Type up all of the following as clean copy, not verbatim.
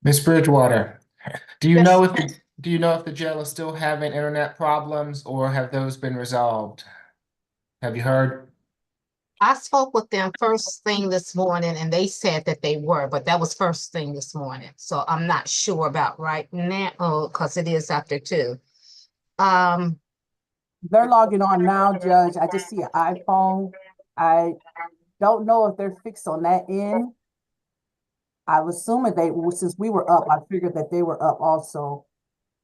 Miss Bridgewater, do you Yes, know if the jail is still having internet problems or have those been resolved? Have you heard? I spoke with them first thing this morning and they said that they were, but that was first thing this morning. So I'm not sure about right now, because it is after 2. Um, They're logging on now, Judge. I just see an iPhone. I don't know if they're fixed on that end. I was assuming since we were up, I figured that they were up also.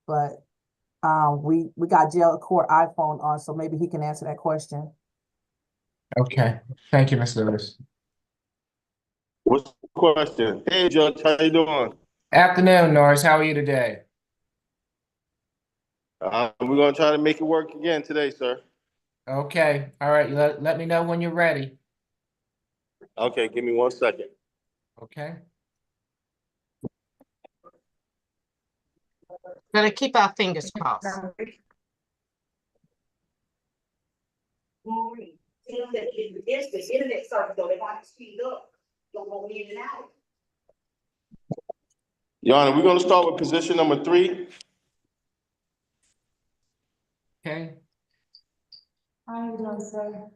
But we got jail court iPhone on, so maybe he can answer that question. Okay, thank you, Ms. Lewis. What's the question? Hey, Judge, how you doing? Afternoon, Norris. How are you today? We're gonna try to make it work again today, sir. Okay, all right. Let me know when you're ready. Okay, give me 1 second. Okay. gonna keep our fingers crossed. Your Honor, we're gonna start with position number 3. Okay. How you doing, sir?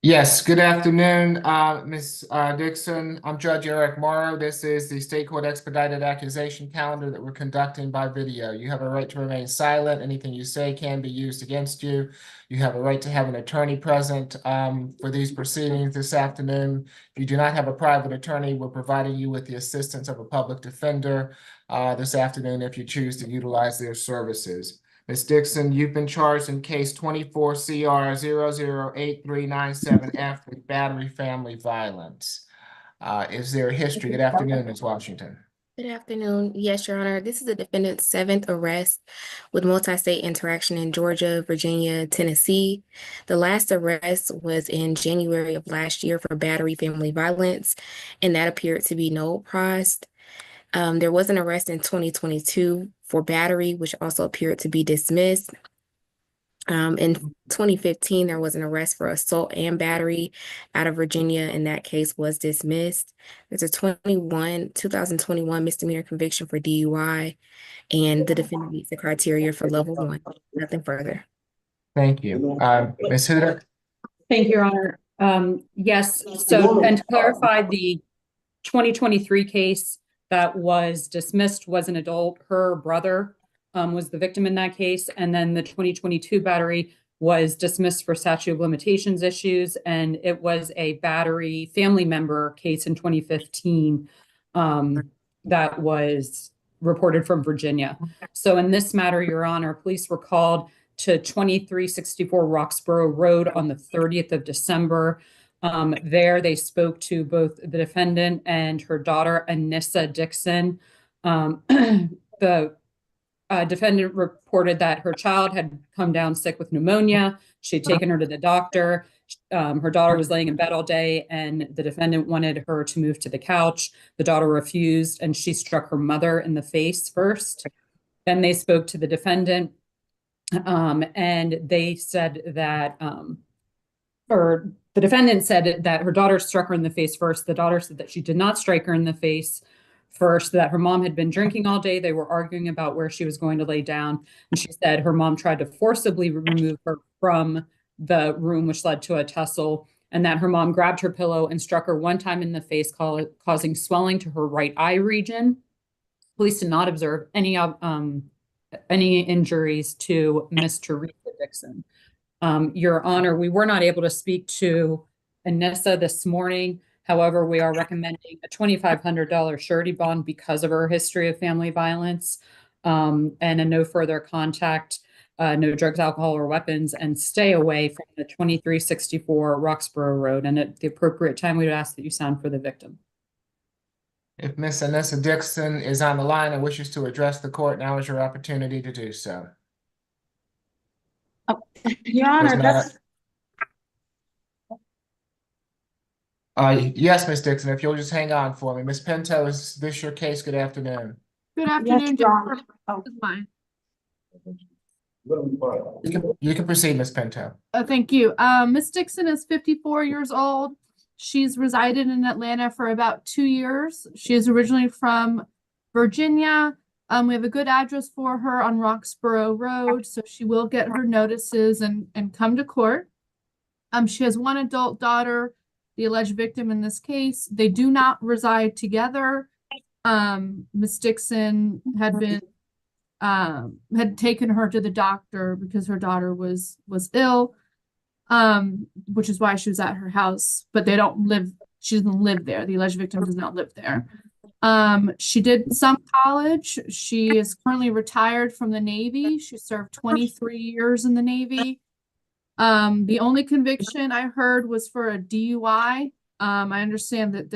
Yes, good afternoon, Ms. Dixon. I'm Judge Eric Morrow. This is the State Court Expedited Accusation Calendar that we're conducting by video. You have a right to remain silent. Anything you say can be used against you. You have a right to have an attorney present for these proceedings this afternoon. If you do not have a private attorney, we're providing you with the assistance of a public defender this afternoon if you choose to utilize their services. Ms. Dixon, you've been charged in case 24 CR 008397F with battery family violence. Is there a history? Good afternoon, Ms. Washington. Good afternoon. Yes, Your Honor. This is the defendant's 7th arrest with multi-state interaction in Georgia, Virginia, Tennessee. The last arrest was in January of last year for battery family violence, and that appeared to be no prized. There was an arrest in 2022 for battery, which also appeared to be dismissed. In 2015, there was an arrest for assault and battery out of Virginia, and that case was dismissed. There's a 2021 misdemeanor conviction for DUI, and the defendant meets the criteria for level 1. Nothing further. Thank you. Ms. Hudak? Thank you, Your Honor. Yes, so, and to clarify, the 2023 case that was dismissed was an adult. Her brother was the victim in that case. And then the 2022 battery was dismissed for statute of limitations issues. And it was a battery family member case in 2015 that was reported from Virginia. So in this matter, Your Honor, police were called to 2364 Roxborough Road on the 30th of December. There they spoke to both the defendant and her daughter, Anissa Dixon. The defendant reported that her child had come down sick with pneumonia. She had taken her to the doctor. Her daughter was laying in bed all day, and the defendant wanted her to move to the couch. The daughter refused, and she struck her mother in the face first. Then they spoke to the defendant, and they said that, or the defendant said that her daughter struck her in the face first. The daughter said that she did not strike her in the face first, that her mom had been drinking all day. They were arguing about where she was going to lay down. And she said her mom tried to forcibly remove her from the room, which led to a tussle, and that her mom grabbed her pillow and struck her one time in the face, causing swelling to her right eye region. Police did not observe any injuries to Miss Teresa Dixon. Your Honor, we were not able to speak to Anissa this morning. However, we are recommending a $2,500 surety bond because of her history of family violence, and a no further contact, no drugs, alcohol, or weapons, and stay away from the 2364 Roxborough Road. And at the appropriate time, we would ask that you sound for the victim. If Ms. Anissa Dixon is on the line and wishes to address the court, now is your opportunity to do so. Your Honor, Yes, Ms. Dixon, if you'll just hang on for me. Ms. Pinto, is this your case? Good afternoon. Good afternoon, Yes, Your Honor. This is mine. You can proceed, Ms. Pinto. Thank you. Ms. Dixon is 54 years old. She's resided in Atlanta for about 2 years. She is originally from Virginia. We have a good address for her on Roxborough Road, so she will get her notices and come to court. She has one adult daughter, the alleged victim in this case. They do not reside together. Miss Dixon had been had taken her to the doctor because her daughter was ill, which is why she was at her house, but she doesn't live there. The alleged victim does not live there. She did some college. She is currently retired from the Navy. She served 23 years in the Navy. The only conviction I heard was for a DUI. I understand that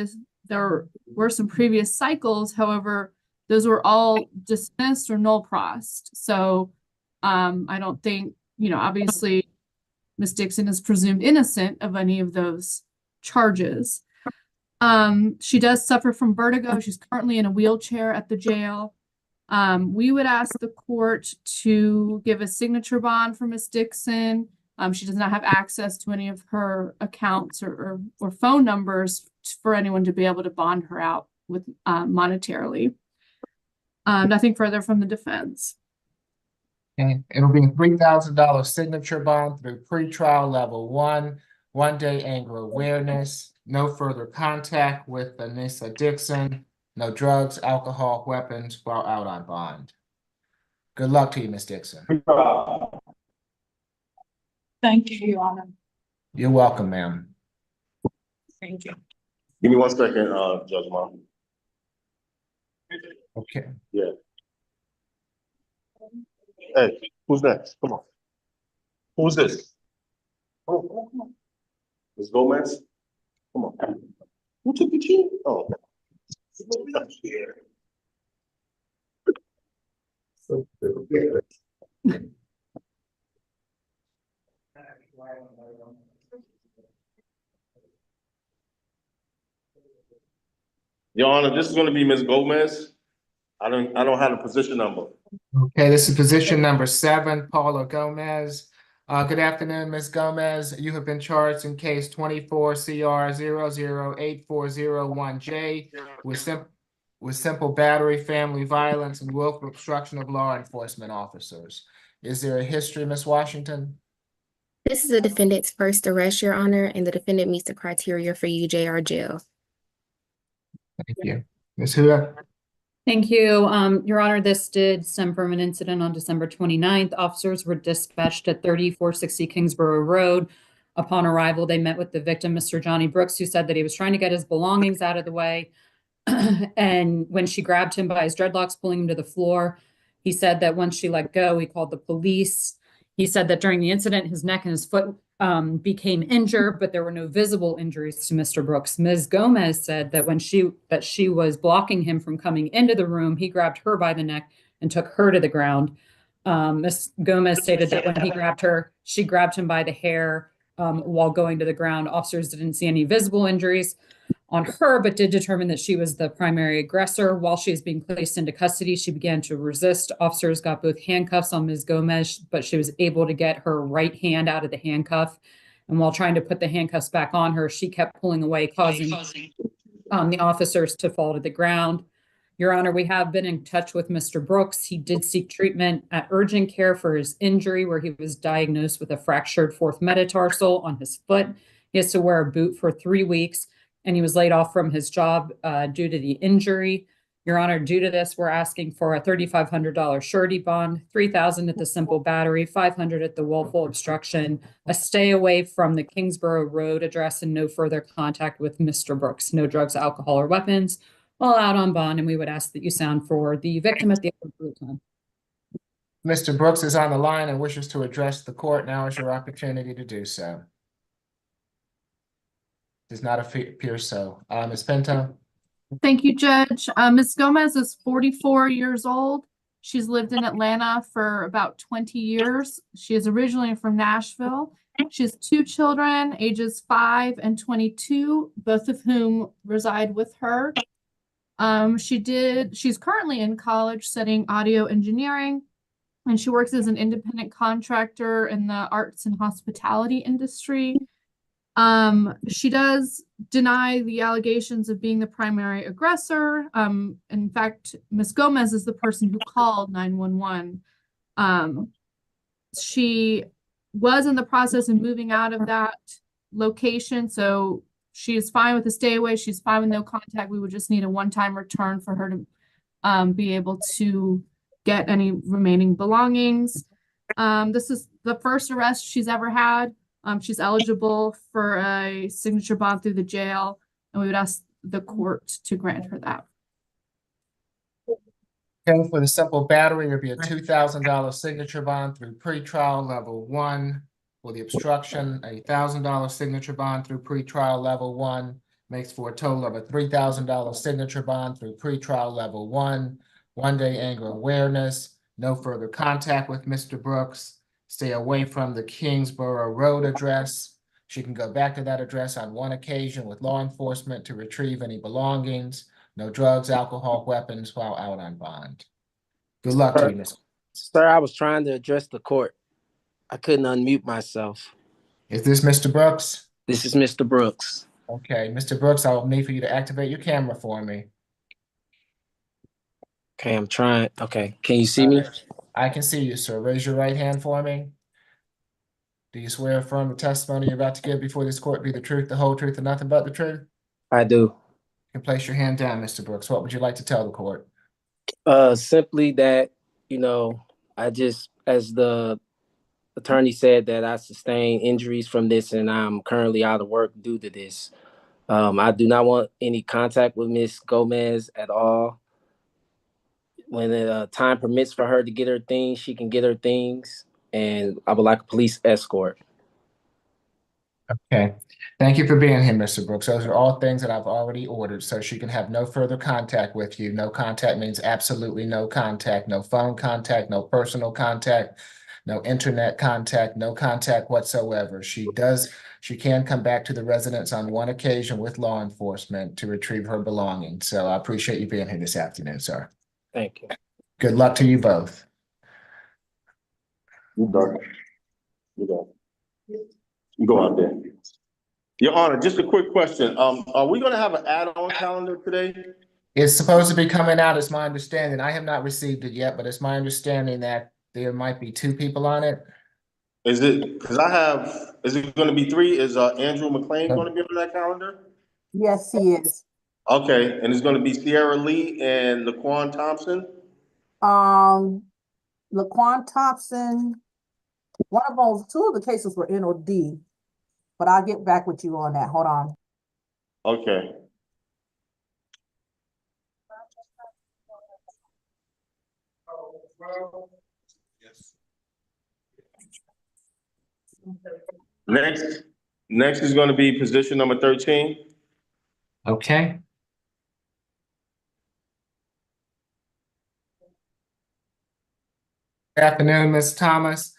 there were some previous cycles. However, those were all dismissed or null prossed. So, I don't think, obviously Miss Dixon is presumed innocent of any of those charges. She does suffer from vertigo. She's currently in a wheelchair at the jail. We would ask the court to give a signature bond for Miss Dixon. She does not have access to any of her accounts or phone numbers for anyone to be able to bond her out with monetarily. Nothing further from the defense. Okay, it'll be a $3,000 signature bond through pretrial level 1 day anger awareness, no further contact with Anissa Dixon, no drugs, alcohol, weapons while out on bond. Good luck to you, Miss Dixon. Thank you, Your Honor. You're welcome, ma'am. Thank you. Give me 1 second, Judge Mom. Okay. Yeah. Hey, who's next? Come on. Who's this? Oh, come on. Ms. Gomez? Come on. Who took the key? Oh. Your Honor, this is gonna be Ms. Gomez. I don't have the position number. Okay, this is position number 7, Paula Gomez. Good afternoon, Ms. Gomez. You have been charged in case 24 CR 008401J with simple battery, family violence, and willful obstruction of law enforcement officers. Is there a history, Ms. Washington? This is the defendant's first arrest, Your Honor, and the defendant meets the criteria for UJR jail. Thank you. Ms. Huda? Thank you. Your Honor, this did stem from an incident on December 29th. Officers were dispatched at 3460 Kingsborough Road. Upon arrival, they met with the victim, Mr. Johnny Brooks, who said that he was trying to get his belongings out of the way. And when she grabbed him by his dreadlocks, pulling him to the floor, he said that once she let go, he called the police. He said that during the incident, his neck and his foot became injured, but there were no visible injuries to Mr. Brooks. Ms. Gomez said that when she was blocking him from coming into the room, he grabbed her by the neck and took her to the ground. Ms. Gomez stated that when he grabbed her, she grabbed him by the hair while going to the ground. Officers didn't see any visible injuries on her, but did determine that she was the primary aggressor. While she is being placed into custody, she began to resist. Officers got both handcuffs on Ms. Gomez, but she was able to get her right hand out of the handcuff. And while trying to put the handcuffs back on her, she kept pulling away, causing the officers to fall to the ground. Your Honor, we have been in touch with Mr. Brooks. He did seek treatment at urgent care for his injury, where he was diagnosed with a fractured fourth metatarsal on his foot. He has to wear a boot for 3 weeks, and he was laid off from his job due to the injury. Your Honor, due to this, we're asking for a $3,500 surety bond, $3,000 at the simple battery, $500 at the willful obstruction, a stay away from the Kingsborough Road address, and no further contact with Mr. Brooks. No drugs, alcohol, or weapons while out on bond, and we would ask that you sound for the victim at the appropriate time. Mr. Brooks is on the line and wishes to address the court. Now is your opportunity to do so. Does not appear so. Ms. Pinto? Thank you, Judge. Ms. Gomez is 44 years old. She's lived in Atlanta for about 20 years. She is originally from Nashville. She has 2 children, ages 5 and 22, both of whom reside with her. She's currently in college studying audio engineering, and she works as an independent contractor in the arts and hospitality industry. She does deny the allegations of being the primary aggressor. In fact, Ms. Gomez is the person who called 911. She was in the process of moving out of that location, so she is fine with the stay away. She's fine with no contact. We would just need a one-time return for her to be able to get any remaining belongings. This is the first arrest she's ever had. She's eligible for a signature bond through the jail, and we would ask the court to grant her that. Okay, for the simple battery, it'd be a $2,000 signature bond through pretrial level 1. For the obstruction, a $1,000 signature bond through pretrial level 1 makes for a total of a $3,000 signature bond through pretrial level 1. 1-day anger awareness, no further contact with Mr. Brooks, stay away from the Kingsborough Road address. She can go back to that address on one occasion with law enforcement to retrieve any belongings. No drugs, alcohol, weapons while out on bond. Good luck to you, Ms. Sir, I was trying to address the court. I couldn't unmute myself. Is this Mr. Brooks? This is Mr. Brooks. Okay, Mr. Brooks, I will need for you to activate your camera for me. Okay, I'm trying. Okay, can you see me? I can see you, sir. Raise your right hand for me. Do you swear or affirm the testimony you're about to give before this court be the truth, the whole truth, and nothing but the truth? I do. You can place your hand down, Mr. Brooks. What would you like to tell the court? Simply that, I just, as the attorney said, that I sustained injuries from this and I'm currently out of work due to this. I do not want any contact with Ms. Gomez at all. When time permits for her to get her things, she can get her things, and I would like a police escort. Okay. Thank you for being here, Mr. Brooks. Those are all things that I've already ordered, so she can have no further contact with you. No contact means absolutely no contact, no phone contact, no personal contact, no internet contact, no contact whatsoever. She can come back to the residence on one occasion with law enforcement to retrieve her belongings. So I appreciate you being here this afternoon, sir. Thank you. Good luck to you both. You done. You done. You go out there. Your Honor, just a quick question. Are we gonna have an add-on calendar today? It's supposed to be coming out, it's my understanding. I have not received it yet, but it's my understanding that there might be 2 people on it. Is it, is it gonna be 3? Is Andrew McLean gonna be on that calendar? Yes, he is. Okay, and it's gonna be Sierra Lee and Laquan Thompson? Laquan Thompson, one of those, 2 of the cases were NOD, but I'll get back with you on that. Hold on. Okay. Next is gonna be position number 13. Okay. Good afternoon, Ms. Thomas.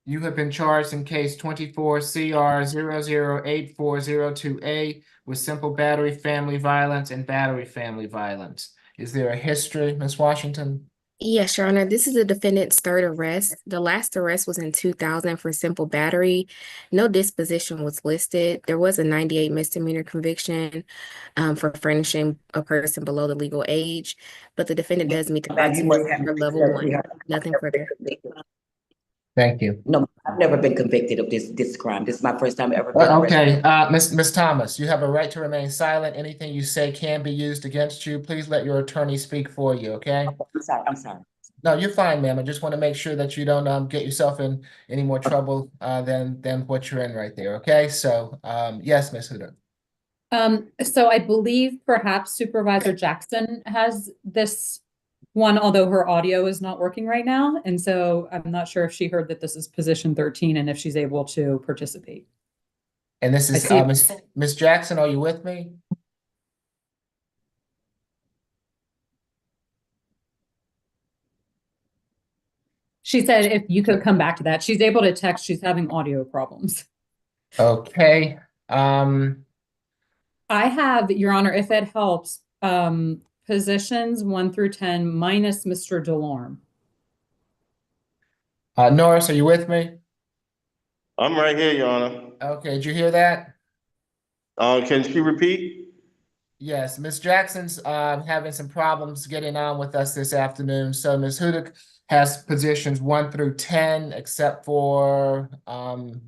You have been charged in case 24 CR 008402A with simple battery family violence and battery family violence. Is there a history, Ms. Washington? Yes, Your Honor, this is the defendant's 3rd arrest. The last arrest was in 2000 for simple battery. No disposition was listed. There was a 98 misdemeanor conviction for furnishing a person below the legal age, but the defendant does meet the criteria for level 1. Nothing further. Thank you. No, I've never been convicted of this crime. This is my first time ever being Okay, Ms. Thomas, you have a right to remain silent. Anything you say can be used against you. Please let your attorney speak for you, okay? I'm sorry. No, you're fine, ma'am. I just want to make sure that you don't get yourself in any more trouble than what you're in right there, okay? So, yes, Ms. Huda. So I believe perhaps Supervisor Jackson has this one, although her audio is not working right now. And so I'm not sure if she heard that this is position 13 and if she's able to participate. And this is Ms. Jackson, are you with me? She said if you could come back to that. She's able to text, she's having audio problems. Okay. I have, Your Honor, if it helps, positions 1 through 10 minus Mr. DeLorme. Norris, are you with me? I'm right here, Your Honor. Okay, did you hear that? Can she repeat? Yes, Ms. Jackson's having some problems getting on with us this afternoon. So Ms. Hudak has positions 1 through 10, except for what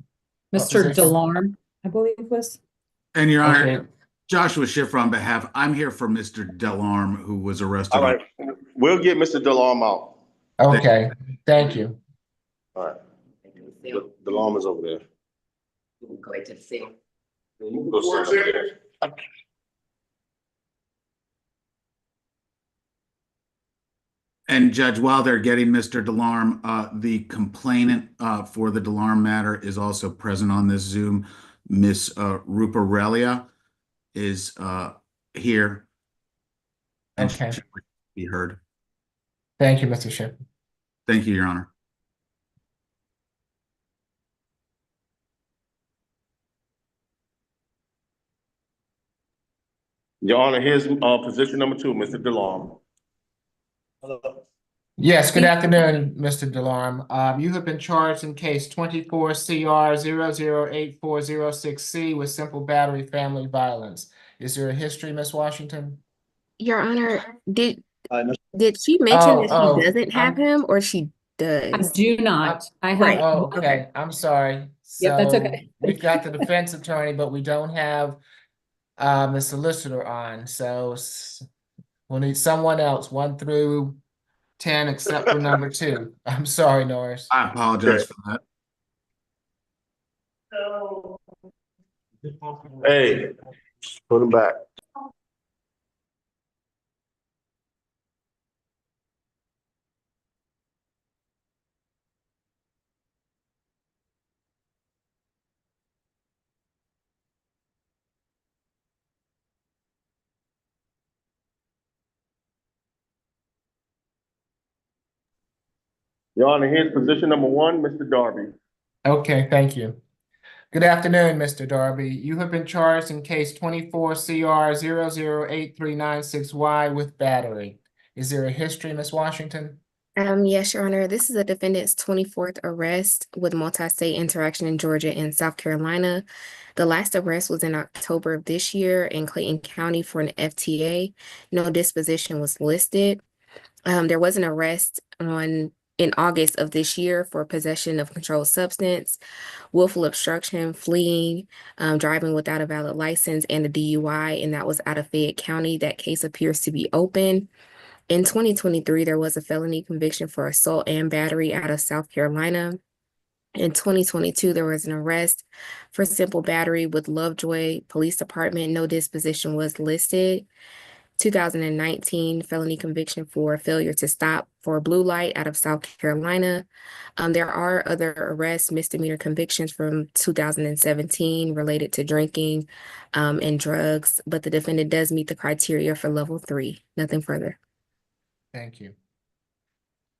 Mr. position? Delarm, I believe was. And Your Honor, Okay, Joshua Schiffer on behalf, I'm here for Mr. Delarm, who was arrested. All right, we'll get Mr. Delarm out. okay, thank you. All right, Delarm is over there. Go ahead to the cell. You can go sit up there. And Judge, while they're getting Mr. Delarm, the complainant for the Delarm matter is also present on this Zoom. Miss Ruparelia is here. And Okay. she would be heard. Thank you, Mr. Schiff. Thank you, Your Honor. Your Honor, here's position number 2, Mr. Delarm. Yes, good afternoon, Mr. Delarm. You have been charged in case 24 CR 008406C with simple battery family violence. Is there a history, Ms. Washington? Your Honor, did she mention that she doesn't have him or she I does? do not. I have. Right. Oh, okay, I'm sorry. Yep, that's So okay. we've got the defense attorney, but we don't have the solicitor on, so we'll need someone else, 1 through 10, except for number 2. I'm sorry, Norris. I apologize for that. Hey, put him back. Your Honor, here's position number 1, Mr. Darby. Okay, thank you. Good afternoon, Mr. Darby. You have been charged in case 24 CR 008396Y with battery. Is there a history, Ms. Washington? Yes, Your Honor. This is a defendant's 24th arrest with multi-state interaction in Georgia and South Carolina. The last arrest was in October of this year in Clayton County for an FTA. No disposition was listed. There was an arrest in August of this year for possession of controlled substance, willful obstruction, fleeing, driving without a valid license, and a DUI, and that was out of Fayette County. That case appears to be open. In 2023, there was a felony conviction for assault and battery out of South Carolina. In 2022, there was an arrest for simple battery with Lovejoy Police Department. No disposition was listed. 2019 felony conviction for failure to stop for a blue light out of South Carolina. There are other arrests, misdemeanor convictions from 2017 related to drinking and drugs, but the defendant does meet the criteria for level 3. Nothing further. Thank you.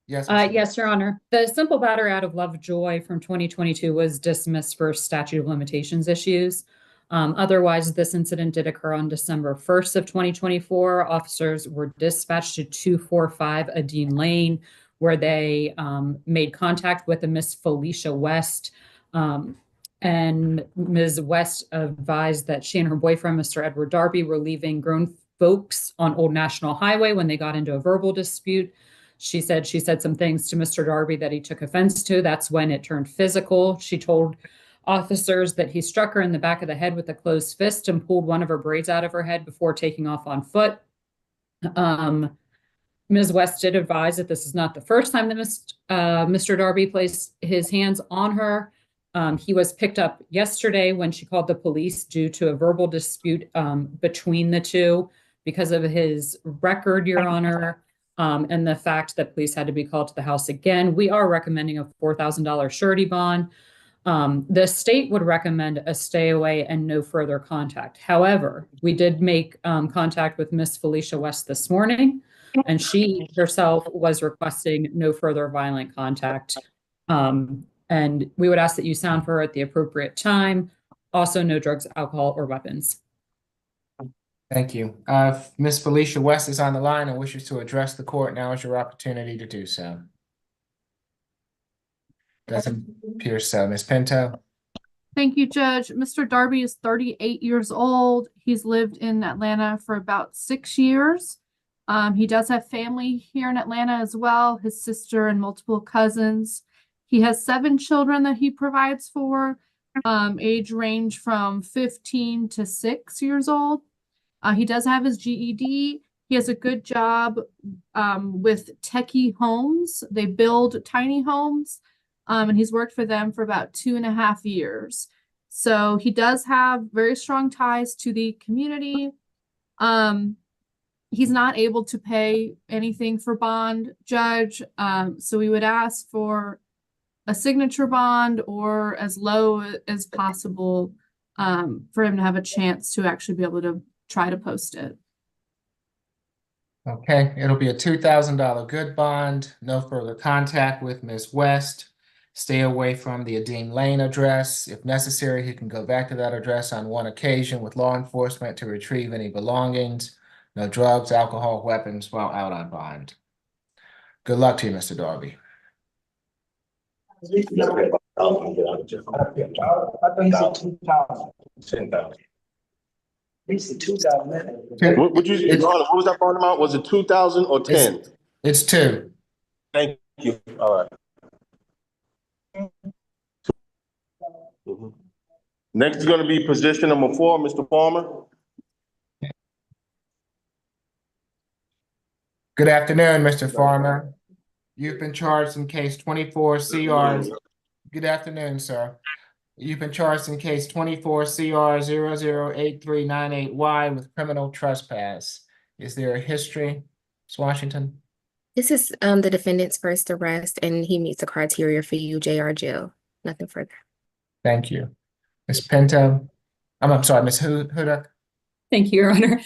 Yes, Ms. Yes, Your Honor. The simple battery out of Lovejoy from 2022 was dismissed for statute of limitations issues. Otherwise, this incident did occur on December 1st of 2024. Officers were dispatched to 245 Adine Lane, where they made contact with a Miss Felicia West. And Ms. West advised that she and her boyfriend, Mr. Edward Darby, were leaving grown folks on Old National Highway when they got into a verbal dispute. She said some things to Mr. Darby that he took offense to. That's when it turned physical. She told officers that he struck her in the back of the head with a closed fist and pulled one of her braids out of her head before taking off on foot. Ms. West did advise that this is not the first time that Mr. Darby placed his hands on her. He was picked up yesterday when she called the police due to a verbal dispute between the two because of his record, Your Honor, and the fact that police had to be called to the house again. We are recommending a $4,000 surety bond. The state would recommend a stay away and no further contact. However, we did make contact with Miss Felicia West this morning, and she herself was requesting no further violent contact. And we would ask that you sound for her at the appropriate time. Also, no drugs, alcohol, or weapons. Thank you. Miss Felicia West is on the line and wishes to address the court. Now is your opportunity to do so. Doesn't appear so. Ms. Pinto? Thank you, Judge. Mr. Darby is 38 years old. He's lived in Atlanta for about 6 years. He does have family here in Atlanta as well, his sister and multiple cousins. He has 7 children that he provides for, age range from 15 to 6 years old. He does have his GED. He has a good job with Techie Homes. They build tiny homes, and he's worked for them for about 2.5 years. So he does have very strong ties to the community. He's not able to pay anything for bond, Judge. So we would ask for a signature bond or as low as possible for him to have a chance to actually be able to try to post it. Okay, it'll be a $2,000 good bond, no further contact with Ms. West. Stay away from the Adeem Lane address. If necessary, he can go back to that address on one occasion with law enforcement to retrieve any belongings. No drugs, alcohol, weapons while out on bond. Good luck to you, Mr. Darby. I think he said 2,000. 10,000. He said 2,000. What you, Your Honor, what was that bond amount? Was it 2,000 or 10? It's 2. Thank you. All right. Next is going to be position number 4, Mr. Farmer. Good afternoon, Mr. Farmer. You've been charged in case 24 CR. Good afternoon, sir. You've been charged in case 24 CR 008398Y with criminal trespass. Is there a history, Ms. Washington? This is the defendant's first arrest, and he meets the criteria for UJR jail. Nothing further. Thank you. Ms. Pinto? I'm sorry, Ms. Hudak? Thank you, Your Honor.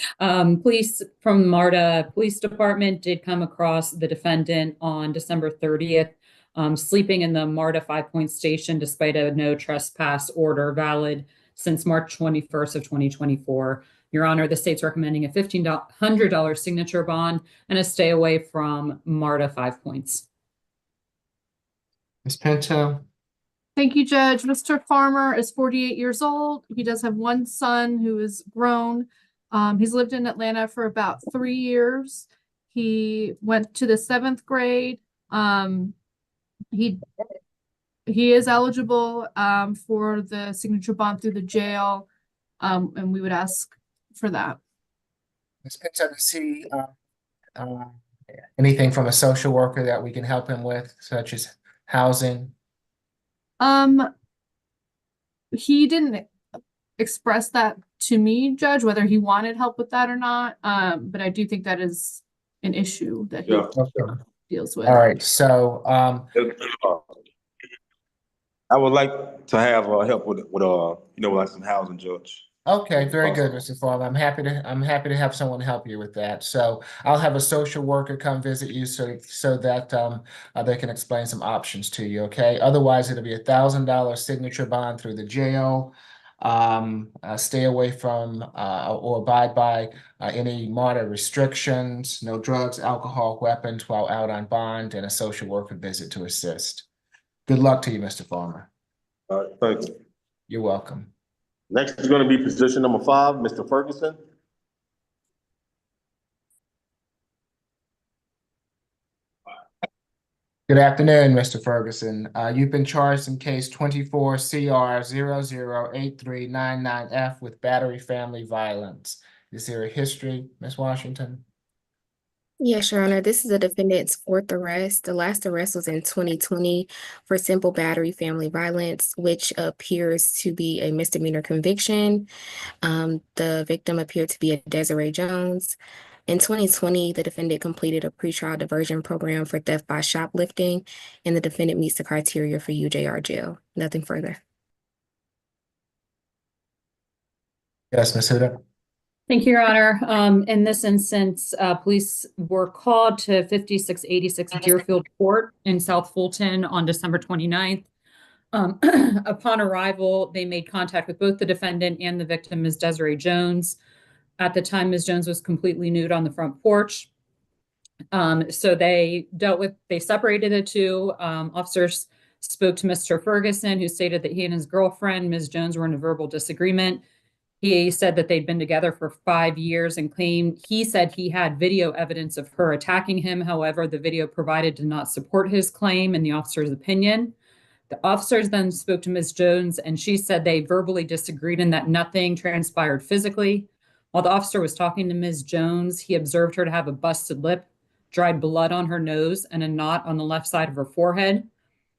Police from MARTA Police Department did come across the defendant on December 30th, sleeping in the MARTA 5-Point Station despite a no trespass order valid since March 21st of 2024. Your Honor, the state's recommending a $1,500 signature bond and a stay away from MARTA 5 Points. Ms. Pinto? Thank you, Judge. Mr. Farmer is 48 years old. He does have one son who is grown. He's lived in Atlanta for about 3 years. He went to the 7th grade. He is eligible for the signature bond through the jail, and we would ask for that. Ms. Pinto, does he anything from a social worker that we can help him with, such as housing? He didn't express that to me, Judge, whether he wanted help with that or not. But I do think that is an issue that he deals with. All right, so I would like to have help with like some housing, Judge. okay, very good, Mr. Farmer. I'm happy to have someone help you with that. So I'll have a social worker come visit you so that they can explain some options to you. Okay. Otherwise, it'll be $1,000 signature bond through the jail. Stay away from or abide by any MARTA restrictions. No drugs, alcohol, weapons while out on bond, and a social worker visit to assist. Good luck to you, Mr. Farmer. All right, thank you. You're welcome. Next is going to be position number 5, Mr. Ferguson. Good afternoon, Mr. Ferguson. You've been charged in case 24 CR 008399F with battery family violence. Is there a history, Ms. Washington? Yes, Your Honor. This is the defendant's 4th arrest. The last arrest was in 2020 for simple battery family violence, which appears to be a misdemeanor conviction. The victim appeared to be a Desiree Jones. In 2020, the defendant completed a pretrial diversion program for theft by shoplifting, and the defendant meets the criteria for UJR jail. Nothing further. Yes, Ms. Huda. Thank you, Your Honor. In this instance, police were called to 5686 Deerfield Court in South Fulton on December 29th. Upon arrival, they made contact with both the defendant and the victim, Ms. Desiree Jones. At the time, Ms. Jones was completely nude on the front porch. So they separated the two. Officers spoke to Mr. Ferguson, who stated that he and his girlfriend, Ms. Jones, were in a verbal disagreement. He said that they'd been together for 5 years and he said he had video evidence of her attacking him. However, the video provided did not support his claim in the officer's opinion. The officers then spoke to Ms. Jones, and she said they verbally disagreed and that nothing transpired physically. While the officer was talking to Ms. Jones, he observed her to have a busted lip, dried blood on her nose, and a knot on the left side of her forehead.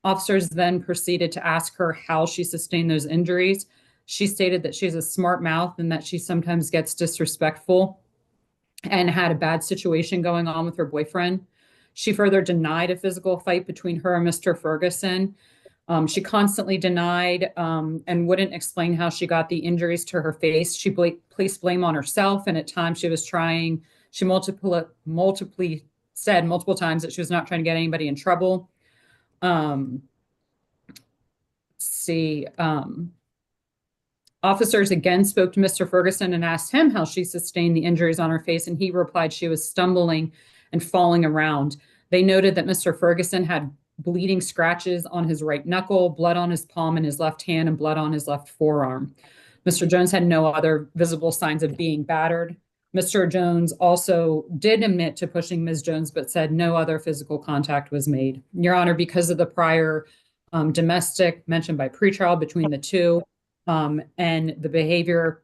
Officers then proceeded to ask her how she sustained those injuries. She stated that she has a smart mouth and that she sometimes gets disrespectful and had a bad situation going on with her boyfriend. She further denied a physical fight between her and Mr. Ferguson. She constantly denied and wouldn't explain how she got the injuries to her face. She placed blame on herself, and at times she multiply said multiple times that she was not trying to get anybody in trouble. Officers again spoke to Mr. Ferguson and asked him how she sustained the injuries on her face, and he replied she was stumbling and falling around. They noted that Mr. Ferguson had bleeding scratches on his right knuckle, blood on his palm and his left hand, and blood on his left forearm. Mr. Jones had no other visible signs of being battered. Mr. Jones also did admit to pushing Ms. Jones, but said no other physical contact was made. Your Honor, because of the prior domestic mentioned by pretrial between the two and the behavior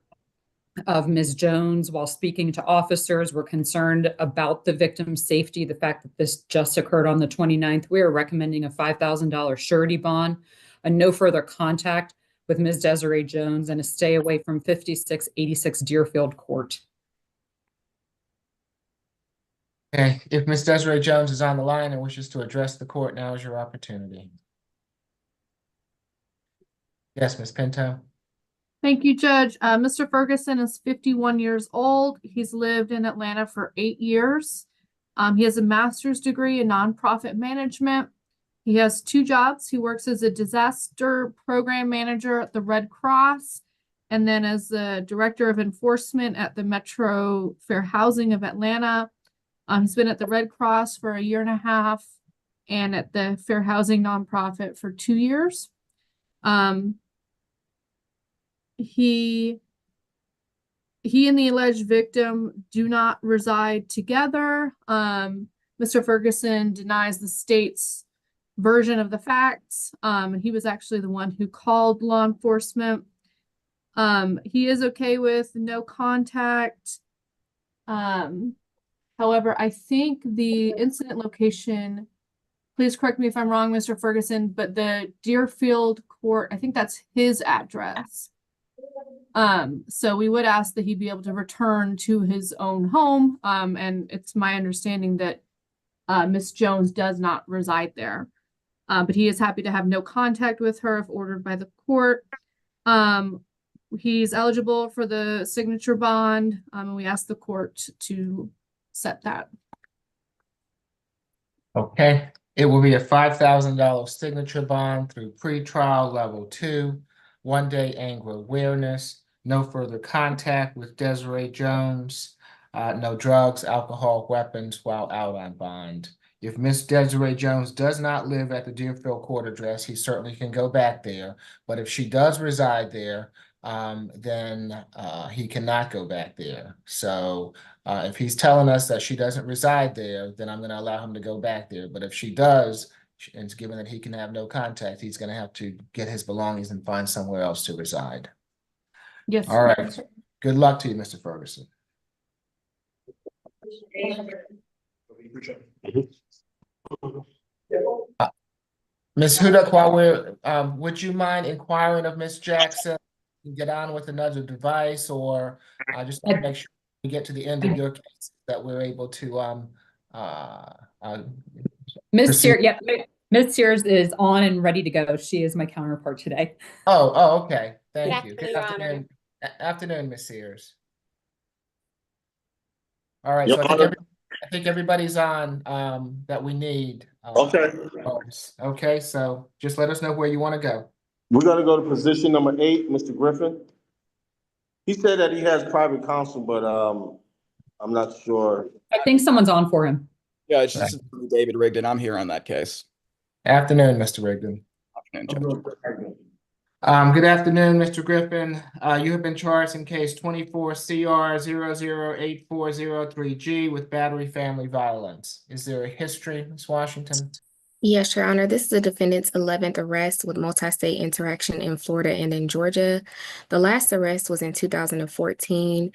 of Ms. Jones while speaking to officers, we're concerned about the victim's safety. The fact that this just occurred on the 29th, we are recommending a $5,000 surety bond, a no further contact with Ms. Desiree Jones, and a stay away from 5686 Deerfield Court. Okay, if Ms. Desiree Jones is on the line and wishes to address the court, now is your opportunity. Yes, Ms. Pinto. Thank you, Judge. Mr. Ferguson is 51 years old. He's lived in Atlanta for 8 years. He has a master's degree in nonprofit management. He has 2 jobs. He works as a disaster program manager at the Red Cross and then as the director of enforcement at the Metro Fair Housing of Atlanta. He's been at the Red Cross for 1.5 years and at the Fair Housing nonprofit for 2 years. He and the alleged victim do not reside together. Mr. Ferguson denies the state's version of the facts. And he was actually the one who called law enforcement. He is okay with no contact. However, I think the incident location, please correct me if I'm wrong, Mr. Ferguson, but the Deerfield Court, I think that's his address. So we would ask that he be able to return to his own home. And it's my understanding that Miss Jones does not reside there. But he is happy to have no contact with her if ordered by the court. He's eligible for the signature bond. And we ask the court to set that. Okay, it will be a $5,000 signature bond through pretrial level 2, 1-day anger awareness, no further contact with Desiree Jones, no drugs, alcohol, weapons while out on bond. If Miss Desiree Jones does not live at the Deerfield Court address, he certainly can go back there. But if she does reside there, then he cannot go back there. So if he's telling us that she doesn't reside there, then I'm going to allow him to go back there. But if she does, and given that he can have no contact, he's going to have to get his belongings and find somewhere else to reside. Yes. All right. Good luck to you, Mr. Ferguson. Ms. Hudak, while we're, would you mind inquiring of Ms. Jackson to get on with another device, or just want to make sure we get to the end of your case that we're able to Ms. Sears, yeah, Ms. Sears is on and ready to go. She is my counterpart today. Oh, okay. Thank you. Good Good afternoon. afternoon, Ms. Sears. All right, Your so Honor. I think everybody's on that we need. Okay. Okay, so just let us know where you want to go. We're gonna go to position number 8, Mr. Griffin. He said that he has private counsel, but I'm not sure. I think someone's on for him. Yeah, it's just David Rigdon. I'm here on that case. Afternoon, Mr. Rigdon. Good afternoon, Mr. Griffin. You have been charged in case 24 CR 008403G with battery family violence. Is there a history, Ms. Washington? Yes, Your Honor. This is the defendant's 11th arrest with multi-state interaction in Florida and in Georgia. The last arrest was in 2014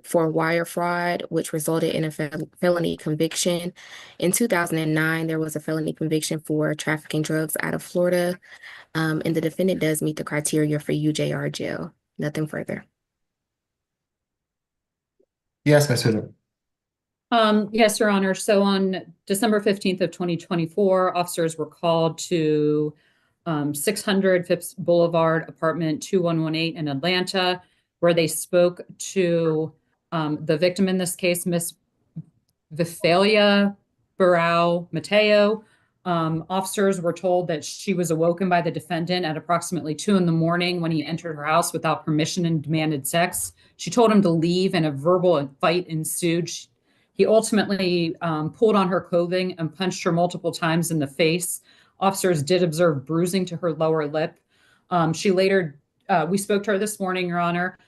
for wire fraud, which resulted in a felony conviction. In 2009, there was a felony conviction for trafficking drugs out of Florida, and the defendant does meet the criteria for UJR jail. Nothing further. Yes, Ms. Hoover. Yes, Your Honor. So on December 15th of 2024, officers were called to 600 Phipps Boulevard, apartment 2118 in Atlanta, where they spoke to the victim in this case, Miss Vifalia Barao Mateo. Officers were told that she was awoken by the defendant at approximately 2 a.m. when he entered her house without permission and demanded sex. She told him to leave, and a verbal fight ensued. He ultimately pulled on her clothing and punched her multiple times in the face. Officers did observe bruising to her lower lip. She later, we spoke to her this morning, Your Honor.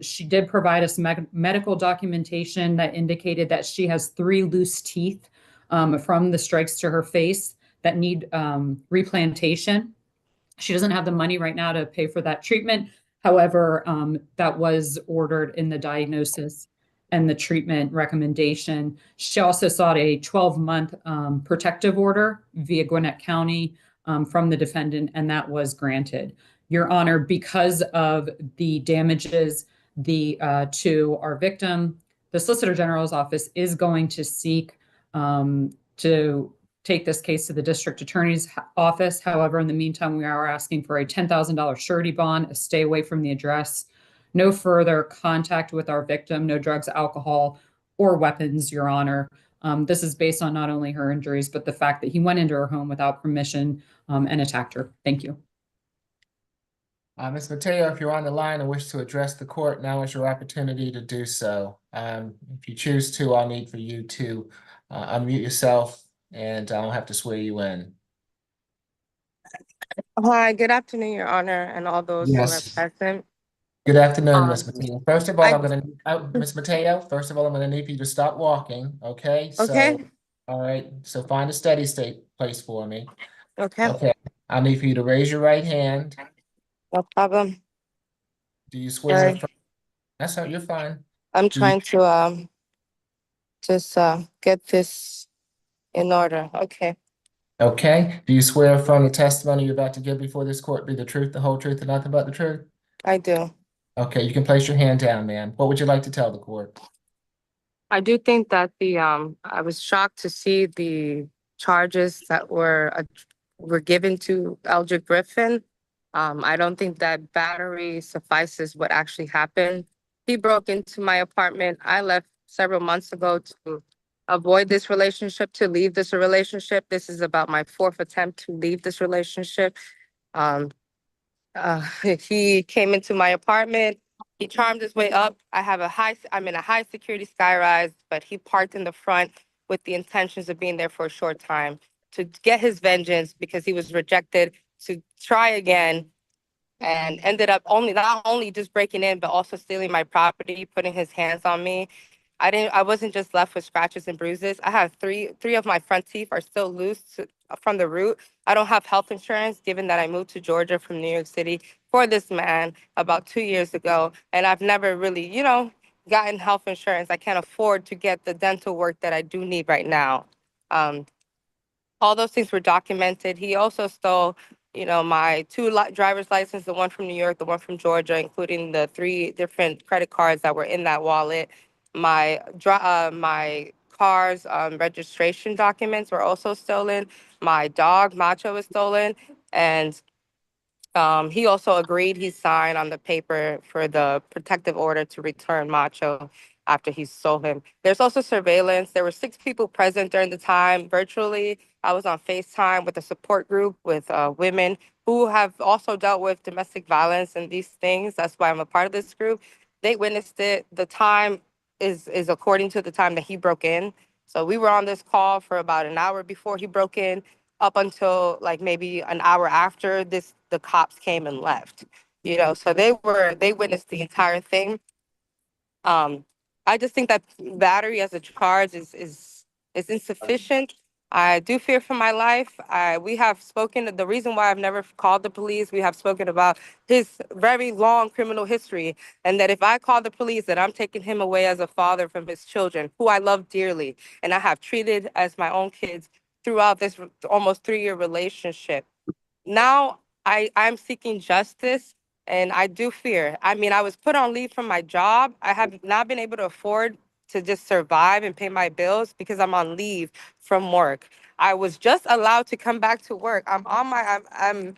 She did provide us medical documentation that indicated that she has 3 loose teeth from the strikes to her face that need replantation. She doesn't have the money right now to pay for that treatment. However, that was ordered in the diagnosis and the treatment recommendation. She also sought a 12-month protective order via Gwinnett County from the defendant, and that was granted. Your Honor, because of the damages to our victim, the Solicitor General's office is going to seek to take this case to the district attorney's office. However, in the meantime, we are asking for a $10,000 surety bond, a stay away from the address, no further contact with our victim, no drugs, alcohol, or weapons, Your Honor. This is based on not only her injuries, but the fact that he went into her home without permission and attacked her. Thank you. Ms. Mateo, if you're on the line and wish to address the court, now is your opportunity to do so. If you choose to, I'll need for you to unmute yourself, and I'll have to swear you in. Hi, good afternoon, Your Honor, and all those who are Yes. present. Good afternoon, Ms. Mateo. First of all, Ms. Mateo, first of all, I'm gonna need for you to stop walking, okay? Okay. So, all right, so find a steady state place for me. Okay, Okay, I need for you to raise your right hand. no problem. Do you swear? Sorry. That's how you're fine. I'm Do you- trying to just get this in order. Okay, Okay, do you swear from the testimony you're about to give before this court be the truth, the whole truth, and nothing but the truth? I do. Okay, you can place your hand down, ma'am. What would you like to tell the court? I do think that I was shocked to see the charges that were given to Eldrick Griffin. I don't think that battery suffices what actually happened. He broke into my apartment. I left several months ago to avoid this relationship, to leave this relationship. This is about my 4th attempt to leave this relationship. Um, he came into my apartment. He charmed his way up. I'm in a high security skyrise, but he parked in the front with the intentions of being there for a short time to get his vengeance because he was rejected, to try again, and ended up not only just breaking in, but also stealing my property, putting his hands on me. I wasn't just left with scratches and bruises. I have three of my front teeth are still loose from the root. I don't have health insurance, given that I moved to Georgia from New York City for this man about 2 years ago. And I've never really, gotten health insurance. I can't afford to get the dental work that I do need right now. All those things were documented. He also stole, my 2 driver's license, the one from New York, the one from Georgia, including the 3 different credit cards that were in that wallet. My car's registration documents were also stolen. My dog, Macho, was stolen. And he also agreed, he signed on the paper for the protective order to return Macho after he stole him. There's also surveillance. There were 6 people present during the time virtually. I was on FaceTime with a support group with women who have also dealt with domestic violence and these things. That's why I'm a part of this group. They witnessed it. The time is according to the time that he broke in. So we were on this call for about an hour before he broke in. up until like maybe an hour after the cops came and left. So they witnessed the entire thing. I just think that battery as a charge is insufficient. I do fear for my life. We have spoken, the reason why I've never called the police, we have spoken about his very long criminal history, and that if I call the police, that I'm taking him away as a father from his children, who I love dearly, and I have treated as my own kids throughout this almost 3-year relationship. Now I'm seeking justice, and I do fear. I mean, I was put on leave from my job. I have not been able to afford to just survive and pay my bills because I'm on leave from work. I was just allowed to come back to work. I'm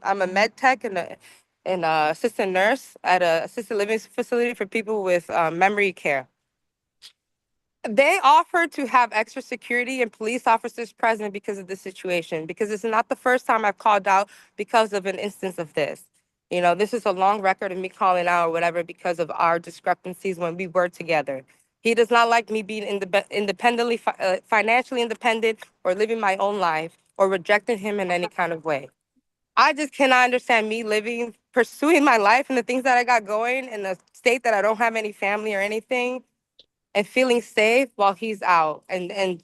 a med tech and a assistant nurse at a assisted living facility for people with memory care. They offered to have extra security and police officers present because of the situation, because it's not the first time I've called out because of an instance of this. This is a long record of me calling out or whatever because of our discrepancies when we were together. He does not like me being independently, financially independent, or living my own life, or rejecting him in any kind of way. I just cannot understand me pursuing my life and the things that I got going in a state that I don't have any family or anything, and feeling safe while he's out. And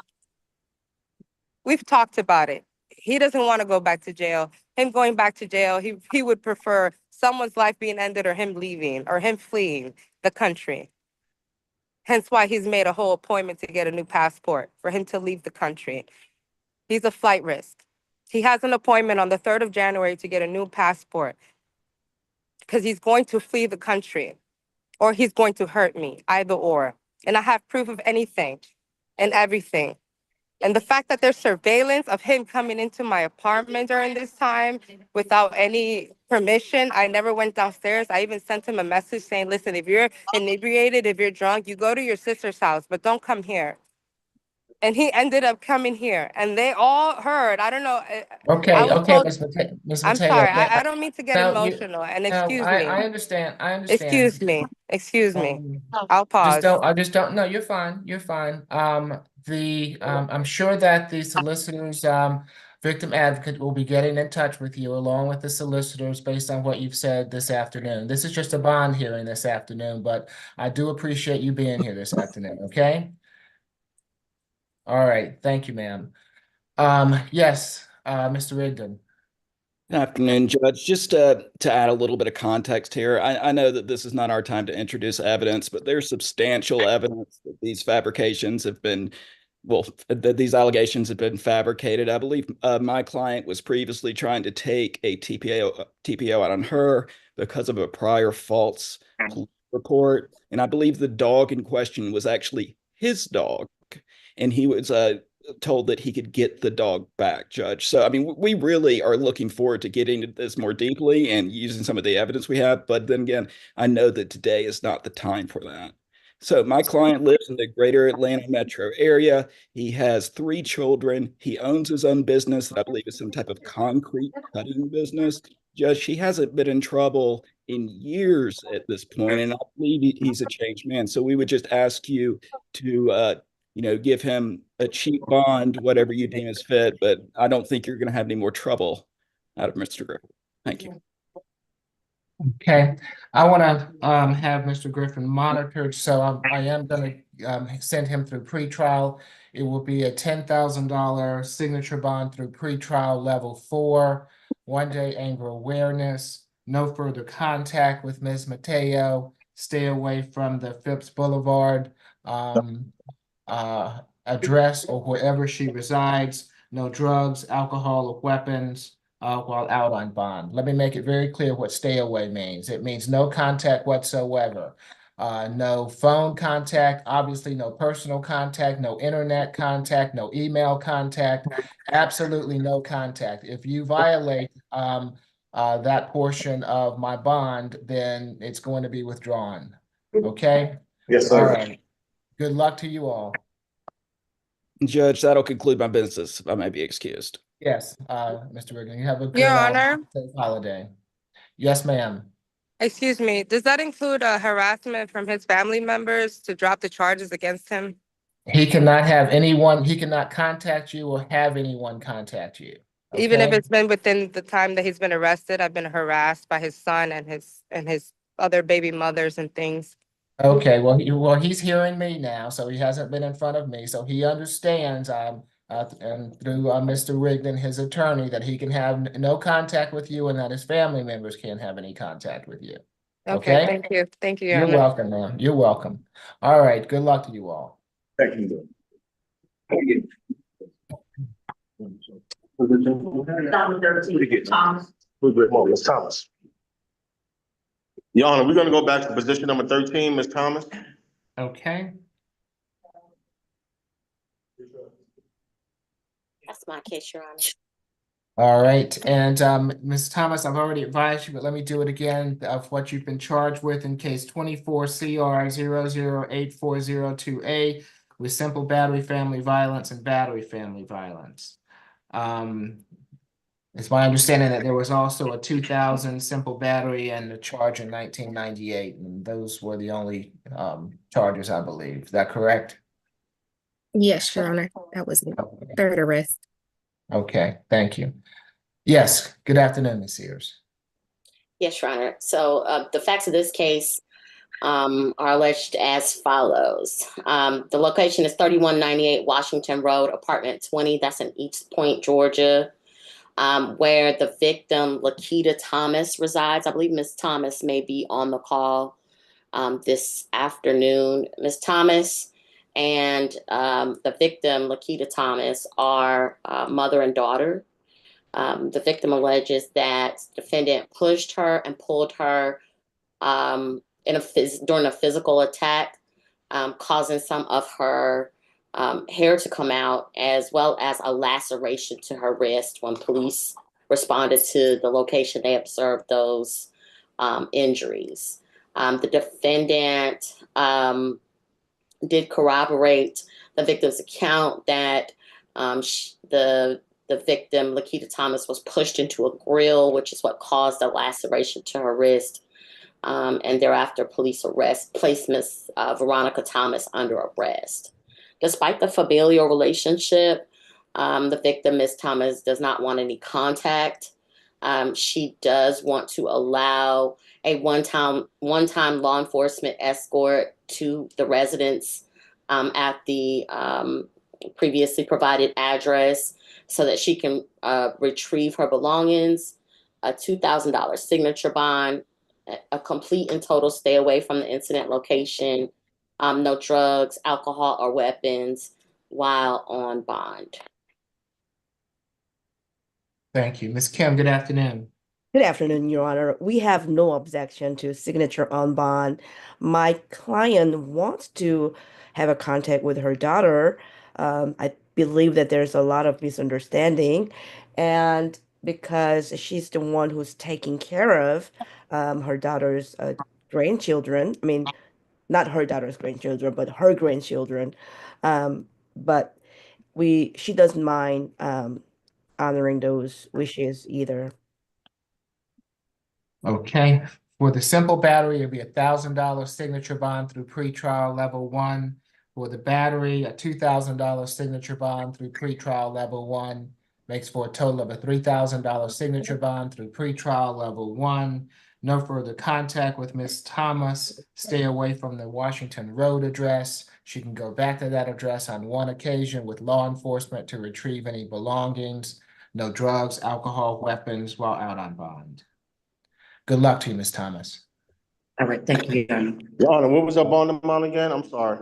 we've talked about it. He doesn't want to go back to jail. Him going back to jail, he would prefer someone's life being ended or him leaving or him fleeing the country. Hence why he's made a whole appointment to get a new passport for him to leave the country. He's a flight risk. He has an appointment on the 3rd of January to get a new passport because he's going to flee the country or he's going to hurt me, either or. And I have proof of anything and everything. And the fact that there's surveillance of him coming into my apartment during this time without any permission, I never went downstairs. I even sent him a message saying, listen, if you're inebriated, if you're drunk, you go to your sister's house, but don't come here. And he ended up coming here, and they all heard. I don't know. I Okay, was okay, told, Ms. I'm Mateo. sorry, I don't mean to get No, emotional, and no, excuse me. I understand, I Excuse understand. me. Excuse me. I'll Just pause. I just don't, no, you're fine, you're fine. I'm sure that the solicitors, victim advocate will be getting in touch with you along with the solicitors based on what you've said this afternoon. This is just a bond hearing this afternoon, but I do appreciate you being here this afternoon, okay? All right, thank you, ma'am. Yes, Mr. Rigdon. Good afternoon, Judge. Just to add a little bit of context here, I know that this is not our time to introduce evidence, but there's substantial evidence that these fabrications have been, well, that these allegations have been fabricated. I believe my client was previously trying to take a TPO out on her because of a prior false police report. And I believe the dog in question was actually his dog. And he was told that he could get the dog back, Judge. So, I mean, we really are looking forward to getting into this more deeply and using some of the evidence we have. But then again, I know that today is not the time for that. So my client lives in the greater Atlanta metro area. He has 3 children. He owns his own business that I believe is some type of concrete cutting business. Judge, he hasn't been in trouble in years at this point, and I believe he's a changed man. So we would just ask you to give him a cheap bond, whatever you deem is fit, but I don't think you're going to have any more trouble out of Mr. Griffin. Thank you. Okay, I want to have Mr. Griffin monitored, so I am going to send him through pretrial. It will be a $10,000 signature bond through pretrial level 4, 1-day anger awareness, no further contact with Ms. Mateo, stay away from the Phipps Boulevard address or wherever she resides, no drugs, alcohol, or weapons while out on bond. Let me make it very clear what stay away means. It means no contact whatsoever. No phone contact, obviously no personal contact, no internet contact, no email contact, absolutely no contact. If you violate that portion of my bond, then it's going to be withdrawn. Okay? Yes, sir. All right. Good luck to you all. Judge, that'll conclude my business, if I may be excused. Yes, Mr. Riggin, you have a Your good Honor, safe holiday. Yes, ma'am. excuse me, does that include harassment from his family members to drop the charges against him? He cannot have anyone, he cannot contact you or have anyone contact you. Even if Okay. it's been within the time that he's been arrested, I've been harassed by his son and his other baby mothers and things. Okay, well, he's hearing me now, so he hasn't been in front of me, so he understands, and through, Mr. Rigdon, his attorney, that he can have no contact with you and that his family members can't have any contact with you. Okay, Okay? thank you. Thank you, Your You're Honor. welcome, ma'am. You're welcome. All right, good luck to you all. Thank you. Thomas. Miss Thomas. Your Honor, we're gonna go back to position number 13, Ms. Thomas. Okay, That's my case, Your Honor. all right, and, Ms. Thomas, I've already advised you, but let me do it again, of what you've been charged with in case 24 CR 00840 with simple battery family violence and battery family violence. It's my understanding that there was also a 2000 simple battery and a charge in 1998, and those were the only charges, I believe. Is that correct? Yes, Your Honor. That was the third arrest. Okay, thank you. Yes, good afternoon, Ms. Sears. Yes, Your Honor. So the facts of this case are alleged as follows. The location is 3198 Washington Road, apartment 20. That's in East Point, Georgia, where the victim, Lakita Thomas, resides. I believe Ms. Thomas may be on the call this afternoon. Ms. Thomas and the victim, Lakita Thomas, are mother and daughter. The victim alleges that defendant pushed her and pulled her during a physical attack, causing some of her hair to come out, as well as a laceration to her wrist. When police responded to the location, they observed those injuries. The defendant did corroborate the victim's account that the victim, Lakita Thomas, was pushed into a grill, which is what caused a laceration to her wrist. And thereafter, police placed Miss Veronica Thomas under arrest. Despite the familial relationship, the victim, Miss Thomas, does not want any contact. She does want to allow a one-time law enforcement escort to the residence at the previously provided address so that she can retrieve her belongings, a $2,000 signature bond, a complete and total stay away from the incident location, no drugs, alcohol, or weapons while on bond. Thank you. Ms. Kim, good afternoon. Good afternoon, Your Honor. We have no objection to signature on bond. My client wants to have a contact with her daughter. I believe that there's a lot of misunderstanding, and because she's the one who's taking care of her daughter's grandchildren. I mean, not her daughter's grandchildren, but her grandchildren. But she doesn't mind honoring those wishes either. Okay, for the simple battery, it'll be $1,000 signature bond through pretrial level 1. For the battery, a $2,000 signature bond through pretrial level 1 makes for a total of a $3,000 signature bond through pretrial level 1. No further contact with Ms. Thomas. Stay away from the Washington Road address. She can go back to that address on one occasion with law enforcement to retrieve any belongings. No drugs, alcohol, weapons while out on bond. Good luck to you, Ms. Thomas. All right, thank you, Your Honor. Your Honor, what was that bond amount again? I'm sorry.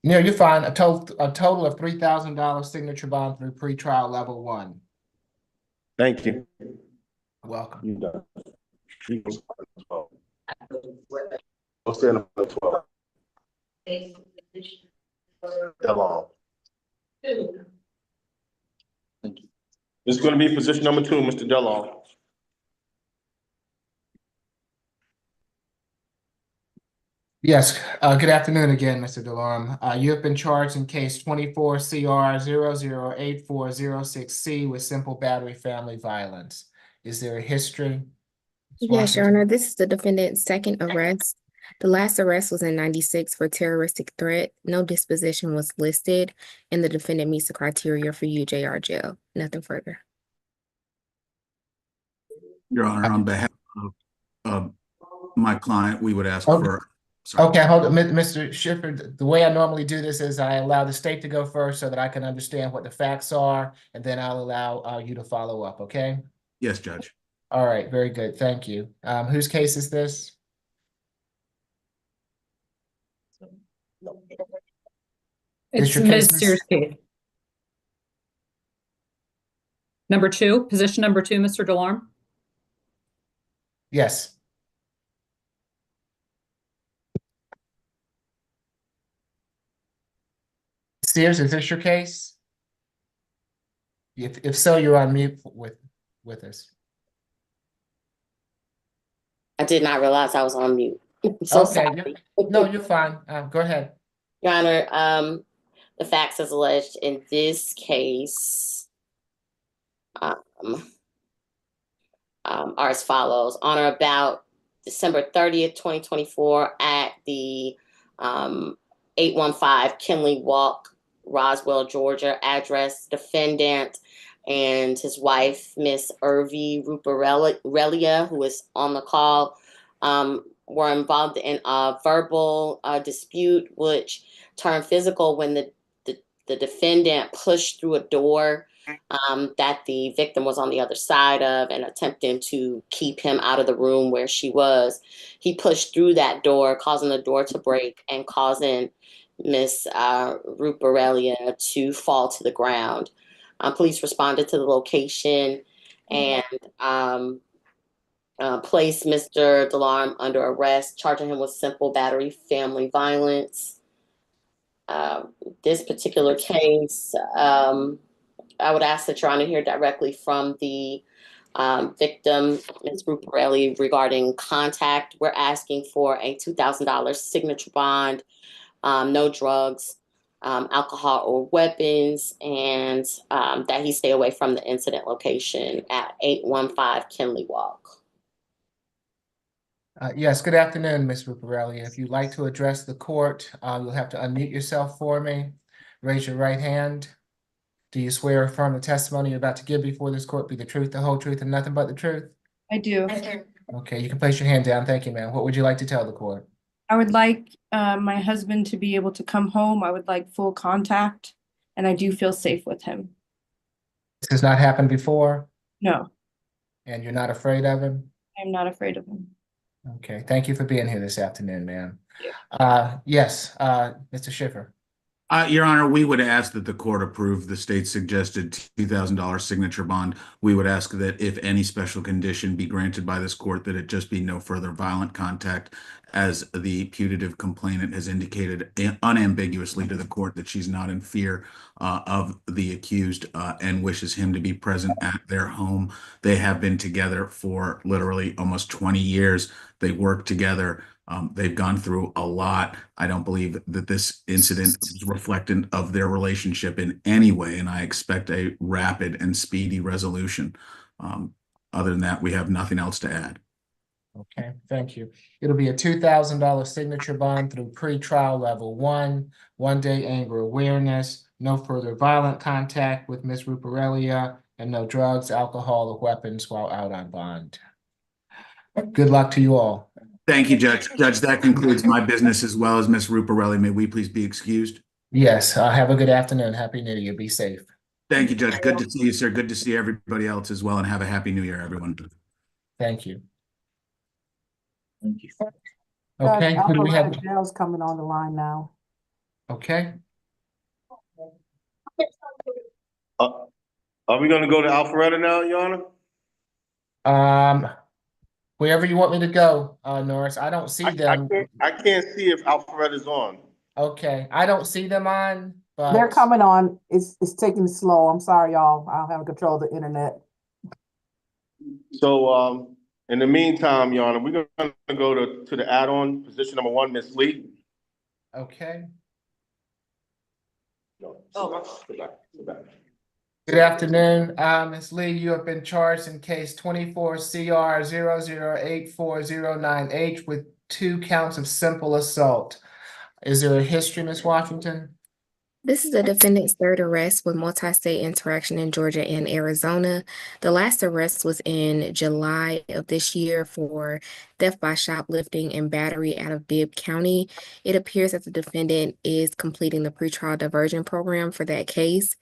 No, you're fine. A total of $3,000 signature bond through pretrial level 1. Thank you. Welcome. You done. I'll stand up on 12. That long. Thank you. This is going to be position number 2, Mr. Delong. Yes, good afternoon again, Mr. DeLorme. You have been charged in case 24 CR 008406C with simple battery family violence. Is there a history? Yes, Your Honor. This is the defendant's second arrest. The last arrest was in 96 for terroristic threat. No disposition was listed, and the defendant meets the criteria for UJR jail. Nothing further. Your Honor, on behalf of my client, we would ask Okay. for, sorry. Okay, hold on, Mr. Schiffer. The way I normally do this is I allow the state to go first so that I can understand what the facts are, and then I'll allow you to follow up, okay? Yes, Judge. All right, very good, thank you. Whose case is this? It's your Ms. case, Ms.? Sears' case. Number 2, position number 2, Mr. Delarm. Yes. Sears, is this your case? If so, you're on mute with us. I did not realize I was on mute. So Okay, sorry. no, you're fine. Go ahead. Your Honor, the facts as alleged in this case are as follows. On or about December 30th, 2024, at the 815 Kinley Walk, Roswell, Georgia address, defendant and his wife, Miss Irvi Ruparelia, who is on the call, were involved in a verbal dispute, which turned physical when the defendant pushed through a door that the victim was on the other side of and attempting to keep him out of the room where she was. He pushed through that door, causing the door to break and causing Miss Ruparelia to fall to the ground. Police responded to the location and placed Mr. Delarm under arrest, charging him with simple battery, family violence. This particular case, I would ask that Your Honor hear directly from the victim, Ms. Ruparelli, regarding contact. We're asking for a $2,000 signature bond, no drugs, alcohol or weapons, and that he stay away from the incident location at 815 Kinley Walk. Yes, good afternoon, Ms. Ruparelli. If you'd like to address the court, you'll have to unmute yourself for me. Raise your right hand. Do you swear or affirm the testimony you're about to give before this court be the truth, the whole truth, and nothing but the truth? I do. Okay, you can place your hand down. Thank you, ma'am. What would you like to tell the court? I would like my husband to be able to come home. I would like full contact, and I do feel safe with him. This has not happened before? No, And you're not afraid of him? I'm not afraid of him. Okay, thank you for being here this afternoon, ma'am. Yes, Mr. Schiffer. Your Honor, we would ask that the court approve the state's suggested $2,000 signature bond. We would ask that if any special condition be granted by this court, that it just be no further violent contact, as the putative complainant has indicated unambiguously to the court that she's not in fear of the accused and wishes him to be present at their home. They have been together for literally almost 20 years. They work together. They've gone through a lot. I don't believe that this incident is reflectant of their relationship in any way, and I expect a rapid and speedy resolution. Other than that, we have nothing else to add. Okay, thank you. It'll be a $2,000 signature bond through pre-trial level 1-day anger awareness, no further violent contact with Ms. Ruparelia, and no drugs, alcohol, or weapons while out on bond. Good luck to you all. Thank you, Judge. Judge, that concludes my business as well as Ms. Ruparelli. May we please be excused? Yes, have a good afternoon. Happy New Year. Be safe. Thank you, Judge. Good to see you, sir. Good to see everybody else as well, and have a happy New Year, everyone. Thank you. Thank you. Okay, who do we have? Alpharetta coming on the line now. Okay. Are we gonna go to Alpharetta now, Your Honor? Wherever you want me to go, Norris. I don't see them. I can't see if Alpharetta's on. Okay, I don't see them on, but They're coming on. It's taking slow. I'm sorry, y'all. I don't have control of the internet. So, in the meantime, Your Honor, we're gonna go to the add-on, position number 1, Ms. Lee. okay. No, back. Good afternoon, Ms. Lee. You have been charged in case 24 CR 008409H with 2 counts of simple assault. Is there a history, Ms. Washington? This is the defendant's third arrest with multi-state interaction in Georgia and Arizona. The last arrest was in July of this year for theft by shoplifting and battery out of Bibb County. It appears that the defendant is completing the pretrial diversion program for that case.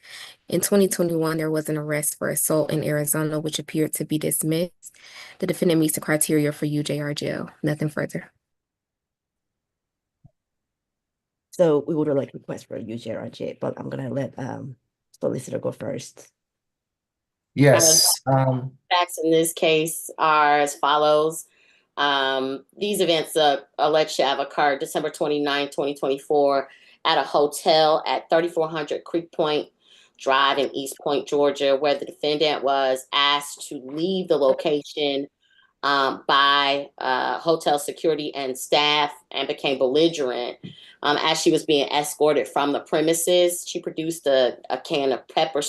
In 2021, there was an arrest for assault in Arizona, which appeared to be dismissed. The defendant meets the criteria for UJR jail. Nothing further. So we would like request for a UJRJ, but I'm gonna let solicitor go first. Yes. Facts in this case are as follows. These events alleged to have occurred December 29, 2024 at a hotel at 3400 Creek Point Drive in East Point, Georgia, where the defendant was asked to leave the location by hotel security and staff and became belligerent. As she was being escorted from the premises, she produced a can of pepper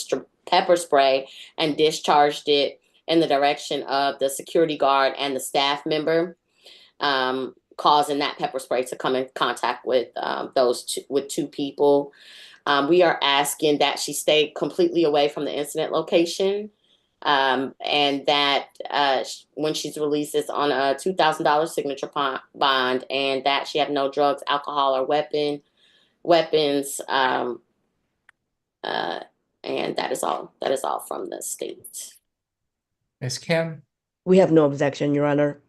spray and discharged it in the direction of the security guard and the staff member, causing that pepper spray to come in contact with two people. We are asking that she stay completely away from the incident location. And that when she's released, it's on a $2,000 signature bond, and that she have no drugs, alcohol, or weapons. And that is all. That is all from the state. Ms. Kim? We have no objection, Your Honor.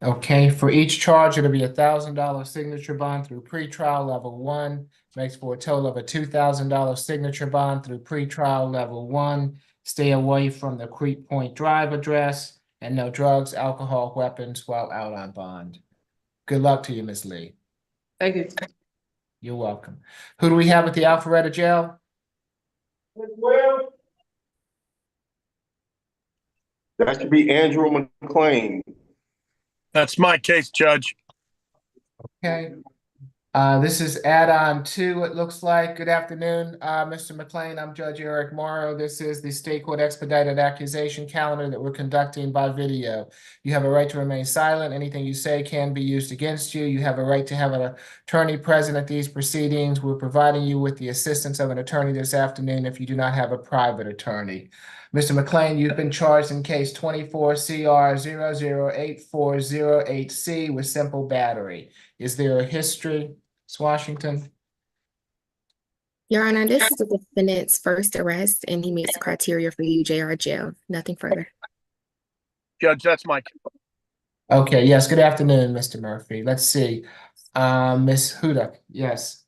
Okay, for each charge, it'll be $1,000 signature bond through pretrial level 1, makes for a total of a $2,000 signature bond through pretrial level 1. Stay away from the Creek Point Drive address, and no drugs, alcohol, weapons while out on bond. Good luck to you, Ms. Lee. Thank you. You're welcome. Who do we have at the Alpharetta Jail? That should be Andrew McLean. That's my case, Judge. Okay. This is add-on 2, it looks like. Good afternoon, Mr. McLean. I'm Judge Eric Morrow. This is the State Court Expedited Accusation Calendar that we're conducting by video. You have a right to remain silent. Anything you say can be used against you. You have a right to have an attorney present at these proceedings. We're providing you with the assistance of an attorney this afternoon if you do not have a private attorney. Mr. McLean, you've been charged in case 24 CR 008408C with simple battery. Is there a history, Ms. Washington? Your Honor, this is the defendant's first arrest, and he meets the criteria for UJR jail. Nothing further. Judge, that's my case. Okay, yes, good afternoon, Mr. Murphy. Let's see. Ms. Huda, yes.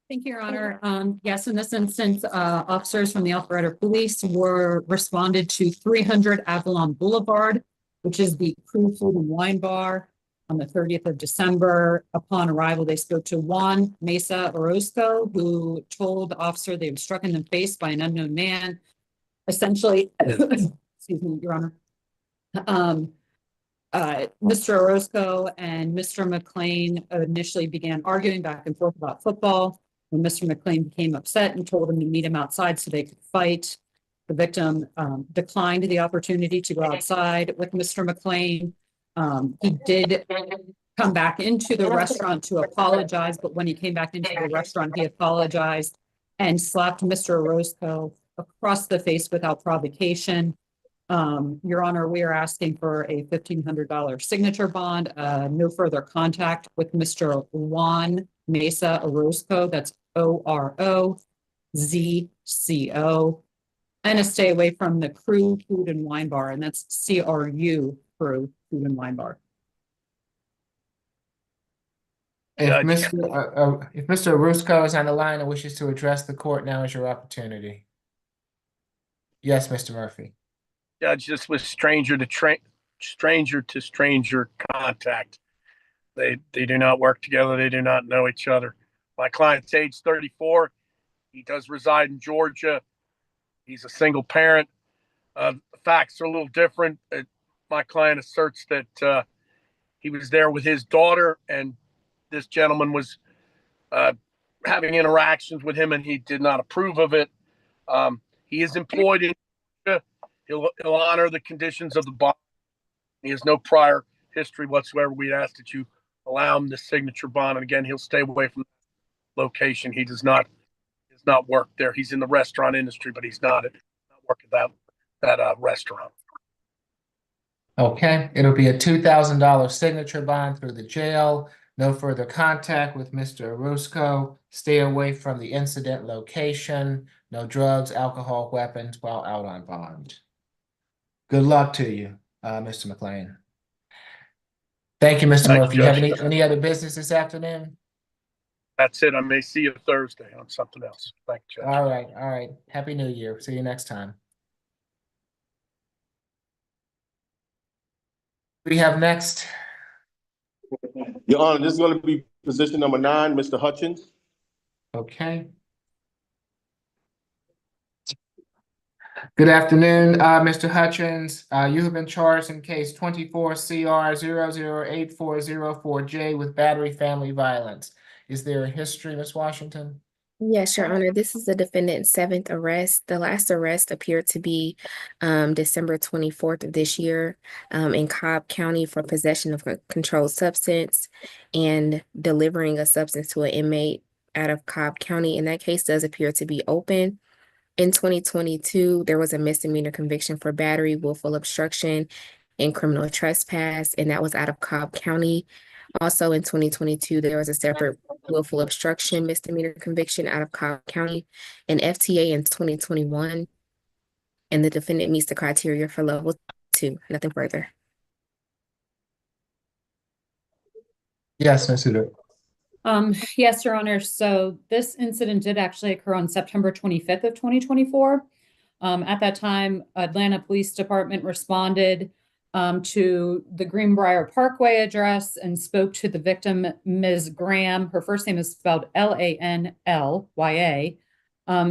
Thank you, Your Honor. Yes, in this instance, officers from the Alpharetta Police were responded to 300 Avalon Boulevard, which is the Crew Food and Wine Bar, on the 30th of December. Upon arrival, they spoke to Juan Mesa Orozco, who told the officer they were struck in the face by an unknown man. Essentially, excuse me, Your Honor. Mr. Orozco and Mr. McLean initially began arguing back and forth about football. When Mr. McLean became upset and told him to meet him outside so they could fight, the victim declined the opportunity to go outside with Mr. McLean. He did come back into the restaurant to apologize, but when he came back into the restaurant, he apologized and slapped Mr. Orozco across the face without provocation. Your Honor, we are asking for a $1,500 signature bond, no further contact with Mr. Juan Mesa Orozco, that's Orozco, and a stay away from the Crew Food and Wine Bar, and that's CRU, Crew Food and Wine Bar. If Mr. Orozco is on the line and wishes to address the court, now is your opportunity. Yes, Mr. Murphy. Judge, this was stranger to stranger contact. They do not work together. They do not know each other. My client's age 34. He does reside in Georgia. He's a single parent. The facts are a little different. My client asserts that he was there with his daughter, and this gentleman was having interactions with him, and he did not approve of it. He is employed in Georgia. He'll honor the conditions of the bond. He has no prior history whatsoever. We ask that you allow him the signature bond, and again, he'll stay away from the location. He does not not work there. He's in the restaurant industry, but he's not working that restaurant. Okay, it'll be a $2,000 signature bond through the jail. No further contact with Mr. Orozco. Stay away from the incident location. No drugs, alcohol, weapons while out on bond. Good luck to you, Mr. McLean. Thank you, Mr. Thank Murphy. you, You have Judge. any other business this afternoon? That's it. I may see you Thursday on something else. Thank you, Judge. All right. Happy New Year. See you next time. We have next. Your Honor, this is going to be position number 9, Mr. Hutchins. Okay. Good afternoon, Mr. Hutchins. You have been charged in case 24 CR 008404J with battery family violence. Is there a history, Ms. Washington? Yes, Your Honor. This is the defendant's 7th arrest. The last arrest appeared to be December 24th of this year in Cobb County for possession of a controlled substance and delivering a substance to an inmate out of Cobb County. And that case does appear to be open. In 2022, there was a misdemeanor conviction for battery, willful obstruction, and criminal trespass, and that was out of Cobb County. Also in 2022, there was a separate willful obstruction misdemeanor conviction out of Cobb County, and FTA in 2021, and the defendant meets the criteria for level 2. Nothing further. Yes, Ms. Udo. Yes, Your Honor. So this incident did actually occur on September 25th of 2024. At that time, Atlanta Police Department responded to the Greenbrier Parkway address and spoke to the victim, Ms. Graham. Her first name is spelled Lanlya,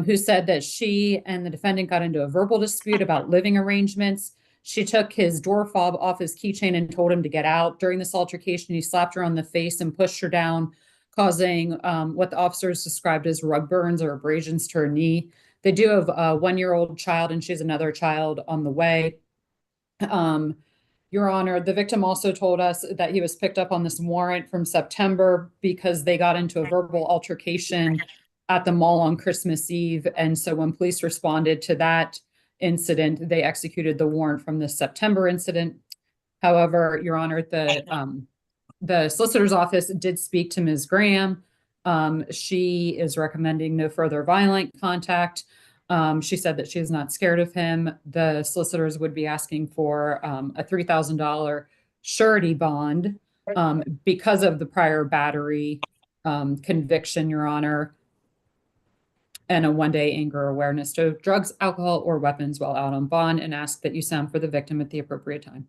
who said that she and the defendant got into a verbal dispute about living arrangements. She took his door fob off his keychain and told him to get out. During this altercation, he slapped her on the face and pushed her down, causing what the officers described as rug burns or abrasions to her knee. They do have a 1-year-old child, and she has another child on the way. Your Honor, the victim also told us that he was picked up on this warrant from September because they got into a verbal altercation at the mall on Christmas Eve. And so when police responded to that incident, they executed the warrant from the September incident. However, Your Honor, the solicitor's office did speak to Ms. Graham. She is recommending no further violent contact. She said that she is not scared of him. The solicitors would be asking for a $3,000 surety bond because of the prior battery conviction, Your Honor, and a 1-day anger awareness to drugs, alcohol, or weapons while out on bond, and ask that you sound for the victim at the appropriate time.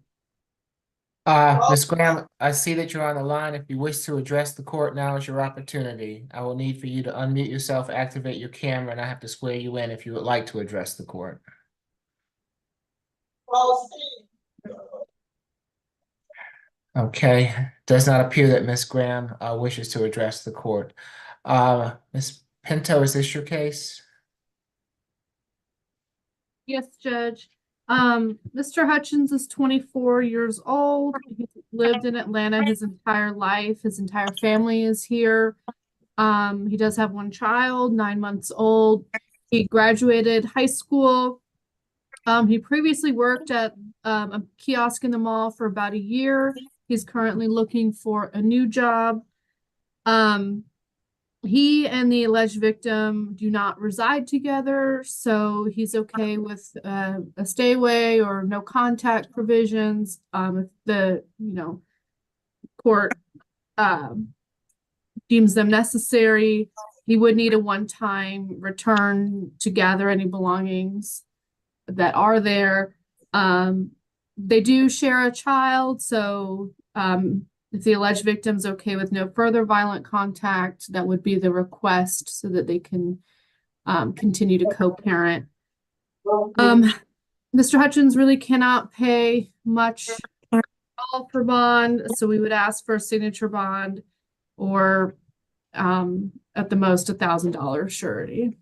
Ms. Graham, I see that you're on the line. If you wish to address the court, now is your opportunity. I will need for you to unmute yourself, activate your camera, and I have to swear you in if you would like to address the court. Okay, does not appear that Ms. Graham wishes to address the court. Ms. Pinto, is this your case? Yes, Judge. Mr. Hutchins is 24 years old. He's lived in Atlanta his entire life. His entire family is here. He does have 1 child, 9 months old. He graduated high school. He previously worked at a kiosk in the mall for about a year. He's currently looking for a new job. He and the alleged victim do not reside together, so he's okay with a stay away or no contact provisions. If the court deems them necessary, he would need a one-time return to gather any belongings that are there. They do share a child, so if the alleged victim's okay with no further violent contact, that would be the request so that they can continue to co-parent. Mr. Hutchins really cannot pay much at all for bond, so we would ask for a signature bond or at the most $1,000 surety.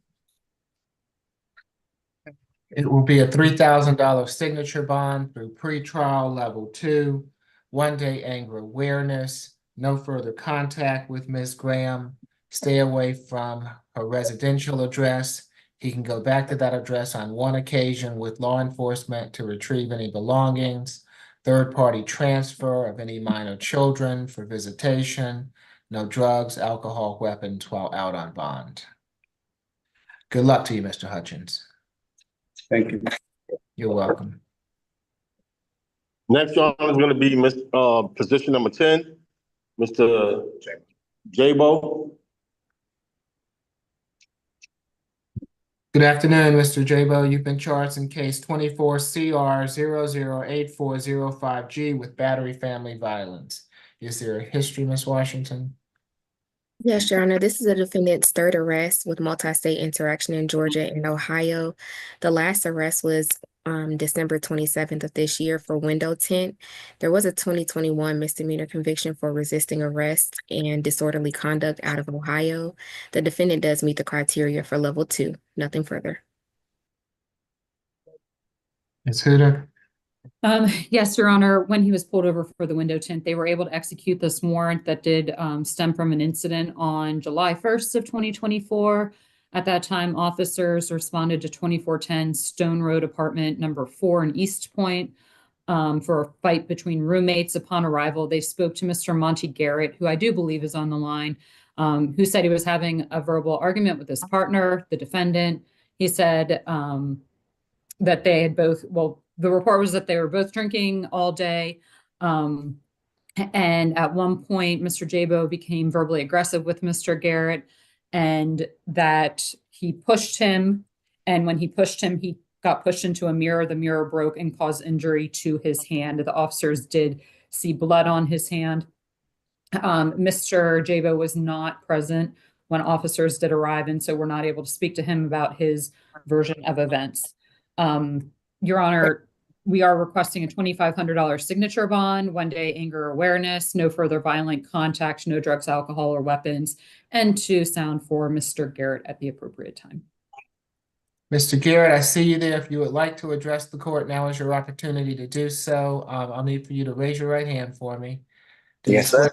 It will be a $3,000 signature bond through pretrial level 2, 1-day anger awareness, no further contact with Ms. Graham, stay away from her residential address. He can go back to that address on one occasion with law enforcement to retrieve any belongings, third-party transfer of any minor children for visitation, no drugs, alcohol, weapons while out on bond. Good luck to you, Mr. Hutchins. Thank you. You're welcome. Next, Your Honor, is going to be position number 10, Mr. Jabo. Good afternoon, Mr. Jabo. You've been charged in case 24 CR 008405G with battery family violence. Is there a history, Ms. Washington? Yes, Your Honor, this is a defendant's third arrest with multi-state interaction in Georgia and Ohio. The last arrest was December 27th of this year for window tint. There was a 2021 misdemeanor conviction for resisting arrest and disorderly conduct out of Ohio. The defendant does meet the criteria for level 2. Nothing further. Ms. Hooter? Yes, Your Honor, when he was pulled over for the window tint, they were able to execute this warrant that did stem from an incident on July 1st of 2024. At that time, officers responded to 2410 Stone Road Apartment number 4 in East Point for a fight between roommates. Upon arrival, they spoke to Mr. Monty Garrett, who I do believe is on the line, who said he was having a verbal argument with his partner, the defendant. He said that they had both, well, the report was that they were both drinking all day. And at one point, Mr. Jabo became verbally aggressive with Mr. Garrett, and that he pushed him. And when he pushed him, he got pushed into a mirror. The mirror broke and caused injury to his hand. The officers did see blood on his hand. Mr. Jabo was not present when officers did arrive, and so we're not able to speak to him about his version of events. Your Honor, we are requesting a $2,500 signature bond, 1-day anger awareness, no further violent contact, no drugs, alcohol, or weapons, and to sound for Mr. Garrett at the appropriate time. Mr. Garrett, I see you there. If you would like to address the court, now is your opportunity to do so. I'll need for you to raise your right hand for me. Yes, sir.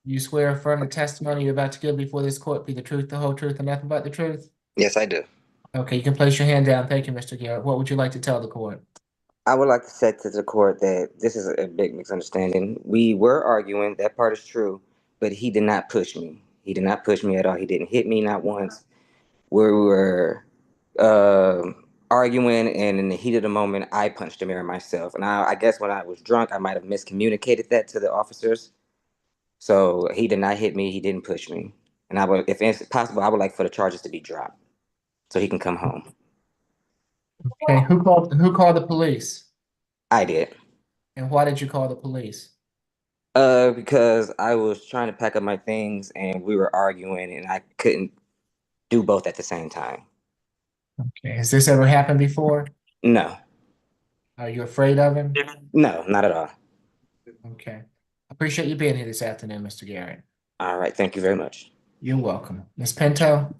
You swear affirm the testimony you're about to give before this court be the truth, the whole truth, and nothing but the truth? Yes, I do. Okay, you can place your hand down. Thank you, Mr. Garrett. What would you like to tell the court? I would like to say to the court that this is a big misunderstanding. We were arguing, that part is true, but he did not push me. He did not push me at all. He didn't hit me, not once. We were arguing, and in the heat of the moment, I punched the mirror myself. And I guess when I was drunk, I might have miscommunicated that to the officers. So he did not hit me. He didn't push me. And I would, if it's possible, I would like for the charges to be dropped so he can come home. Okay, who called the police? I did. And why did you call the police? Because I was trying to pack up my things and we were arguing and I couldn't do both at the same time. Okay, has this ever happened before? No. Are you afraid of him? No, not at all. Okay. Appreciate you being here this afternoon, Mr. Garrett. All right, thank you very much. You're welcome. Ms. Pinto?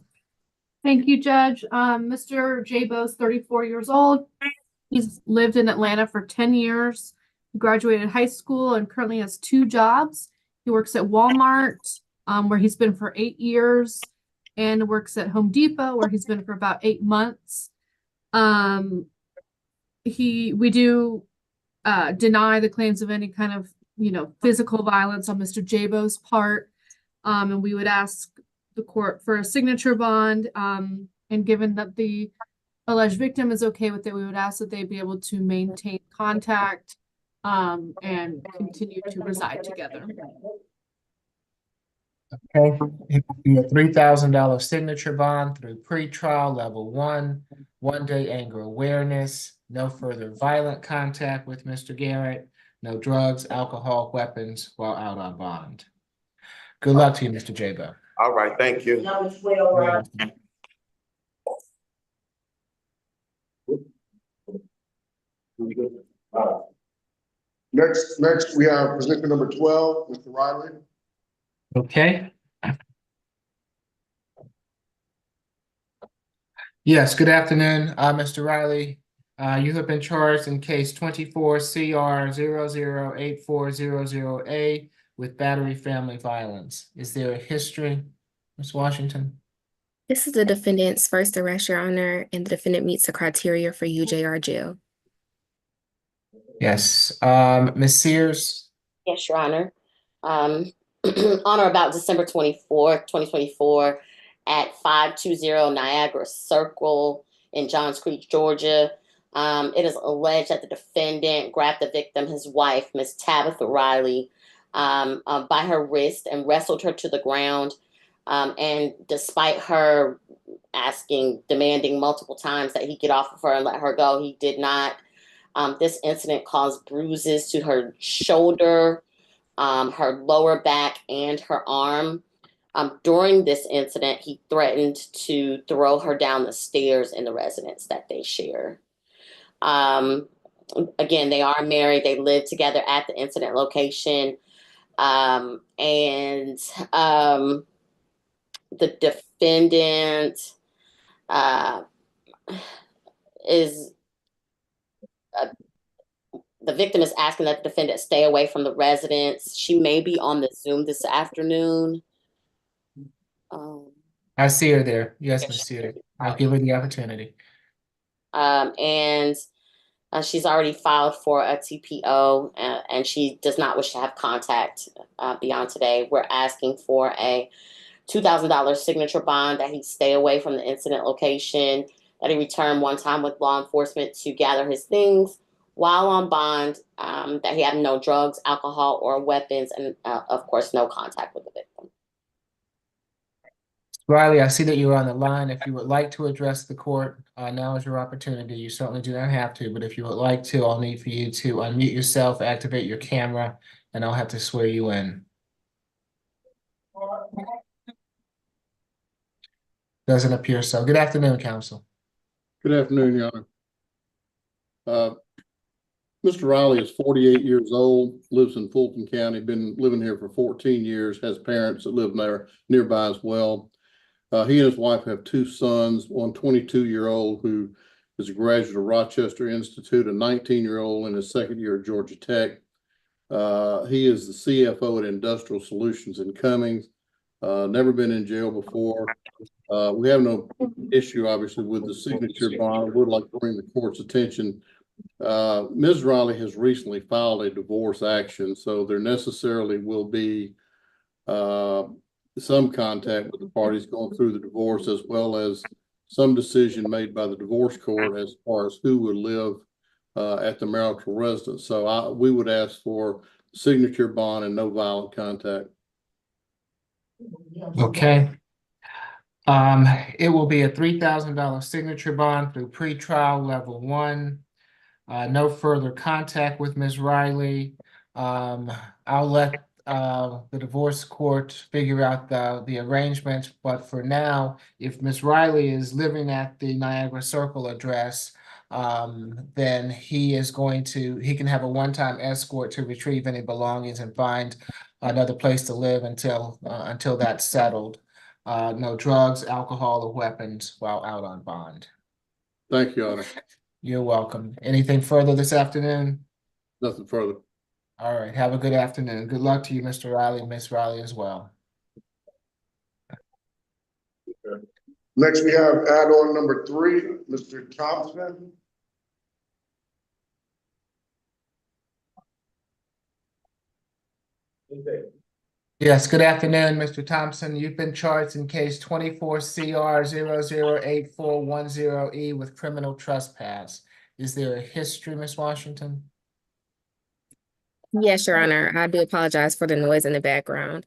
Thank you, Judge. Mr. Jabo's 34 years old. He's lived in Atlanta for 10 years. He graduated high school and currently has 2 jobs. He works at Walmart, where he's been for 8 years, and works at Home Depot, where he's been for about 8 months. We do deny the claims of any kind of, physical violence on Mr. Jabo's part. And we would ask the court for a signature bond. And given that the alleged victim is okay with it, we would ask that they be able to maintain contact and continue to reside together. Okay, it will be a $3,000 signature bond through pretrial level 1, 1-day anger awareness, no further violent contact with Mr. Garrett, no drugs, alcohol, weapons while out on bond. Good luck to you, Mr. Jabo. All right, thank you. Next, we have position number 12, Mr. Riley. Okay. Yes, good afternoon, Mr. Riley. You have been charged in case 24 CR 008400A with battery family violence. Is there a history, Ms. Washington? This is the defendant's first arrest, Your Honor, and the defendant meets the criteria for UJR jail. Yes. Ms. Sears? Yes, Your Honor. On or about December 24th, 2024, at 520 Niagara Circle in Johns Creek, Georgia. It is alleged that the defendant grabbed the victim, his wife, Miss Tabitha Riley, by her wrist and wrestled her to the ground. And despite her demanding multiple times that he get off of her and let her go, he did not. This incident caused bruises to her shoulder, her lower back, and her arm. During this incident, he threatened to throw her down the stairs in the residence that they share. Again, they are married. They live together at the incident location. The defendant the victim is asking that the defendant stay away from the residence. She may be on the Zoom this afternoon. I see her there. Yes, Ms. Sears. I'll give her the opportunity. She's already filed for a TPO, and she does not wish to have contact beyond today. We're asking for a $2,000 signature bond, that he stay away from the incident location, that he return one time with law enforcement to gather his things while on bond, that he have no drugs, alcohol, or weapons, and of course, no contact with the victim. Riley, I see that you're on the line. If you would like to address the court, now is your opportunity. You certainly do not have to, but if you would like to, I'll need for you to unmute yourself, activate your camera, and I'll have to swear you in. Doesn't appear so. Good afternoon, counsel. Good afternoon, Your Honor. Mr. Riley is 48 years old, lives in Fulton County, been living here for 14 years, has parents that live there nearby as well. He and his wife have two sons, one 22-year-old who is a graduate of Rochester Institute, a 19-year-old in his second year at Georgia Tech. He is the CFO at Industrial Solutions in Cummings, never been in jail before. We have no issue, obviously, with the signature bond. I would like to bring the court's attention. Ms. Riley has recently filed a divorce action, so there necessarily will be some contact with the parties going through the divorce, as well as some decision made by the divorce court as far as who would live at the marital residence. So we would ask for signature bond and no violent contact. Okay. It will be a $3,000 signature bond through pretrial level 1. No further contact with Ms. Riley. I'll let the divorce court figure out the arrangements, but for now, if Ms. Riley is living at the Niagara Circle address, then he can have a one-time escort to retrieve any belongings and find another place to live until that's settled. No drugs, alcohol, or weapons while out on bond. Thank you, Your Honor. You're welcome. Anything further this afternoon? Nothing further. All right. Have a good afternoon. Good luck to you, Mr. Riley, and Ms. Riley as well. Okay. Next, we have add-on number 3, Mr. Thompson. Yes, good afternoon, Mr. Thompson. You've been charged in case 24 CR 008410E with criminal trespass. Is there a history, Ms. Washington? Yes, Your Honor. I do apologize for the noise in the background.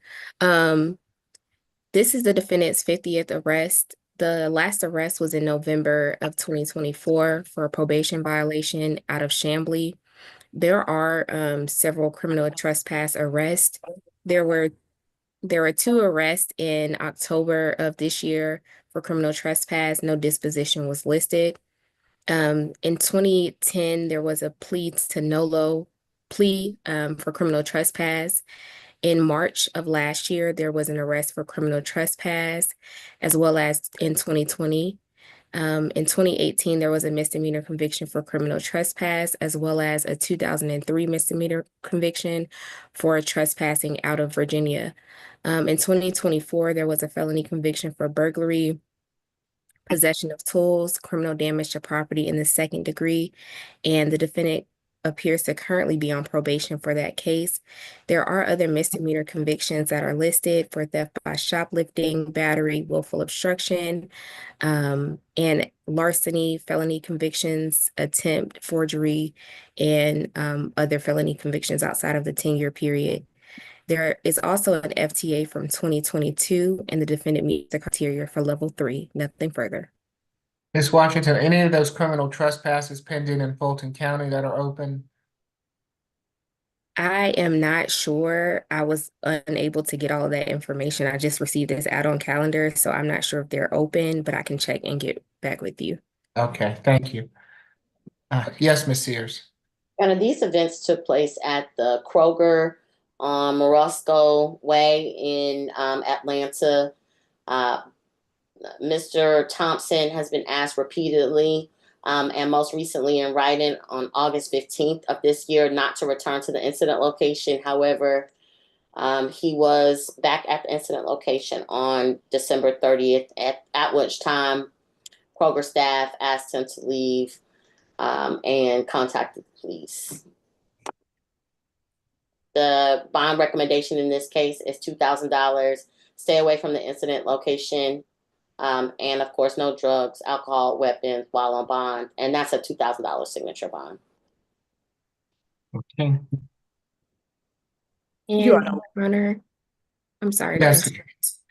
This is the defendant's 50th arrest. The last arrest was in November of 2024 for a probation violation out of Chamblee. There are several criminal trespass arrests. There were 2 arrests in October of this year for criminal trespass. No disposition was listed. In 2010, there was a plea to nolo plea for criminal trespass. In March of last year, there was an arrest for criminal trespass, as well as in 2020. In 2018, there was a misdemeanor conviction for criminal trespass, as well as a 2003 misdemeanor conviction for trespassing out of Virginia. In 2024, there was a felony conviction for burglary, possession of tools, criminal damage to property in the second degree, and the defendant appears to currently be on probation for that case. There are other misdemeanor convictions that are listed for theft by shoplifting, battery, willful obstruction, and larceny, felony convictions, attempt, forgery, and other felony convictions outside of the 10-year period. There is also an FTA from 2022, and the defendant meets the criteria for level 3. Nothing further. Ms. Washington, any of those criminal trespasses pending in Fulton County that are open? I am not sure. I was unable to get all of that information. I just received this add-on calendar, so I'm not sure if they're open, but I can check and get back with you. Okay, thank you. Yes, Ms. Sears. And these events took place at the Kroger Morosco Way in Atlanta. Mr. Thompson has been asked repeatedly and most recently in writing on August 15th of this year not to return to the incident location. However, he was back at the incident location on December 30th, at which time Kroger staff asked him to leave and contacted the police. The bond recommendation in this case is $2,000. Stay away from the incident location. And of course, no drugs, alcohol, weapons while on bond. And that's a $2,000 signature bond. Okay. Your Honor, I'm sorry. Yes,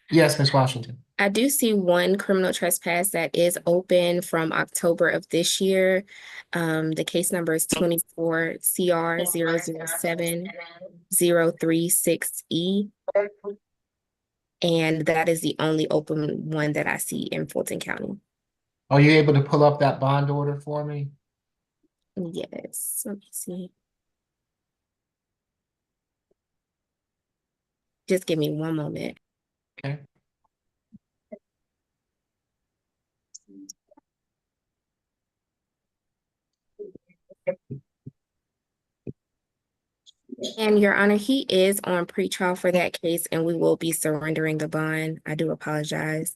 yes, Ms. Washington. I do see one criminal trespass that is open from October of this year. The case number is 24 CR 007-036E. And that is the only open one that I see in Fulton County. Are you able to pull up that bond order for me? Yes, let me see. Just give me one moment. Okay. And Your Honor, he is on pretrial for that case, and we will be surrendering the bond. I do apologize.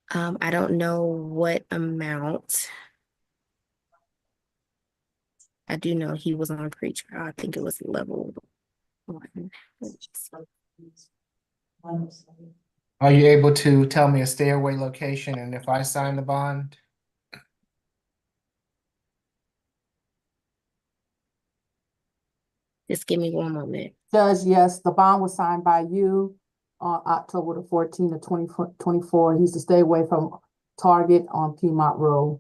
I don't know what amount. I do know he was on pretrial. I think it was level 1. Are you able to tell me a stay away location and if I sign the bond? Just give me one moment. Judge, yes, the bond was signed by you on October the 14th of 2024. He's to stay away from Target on Piedmont Road.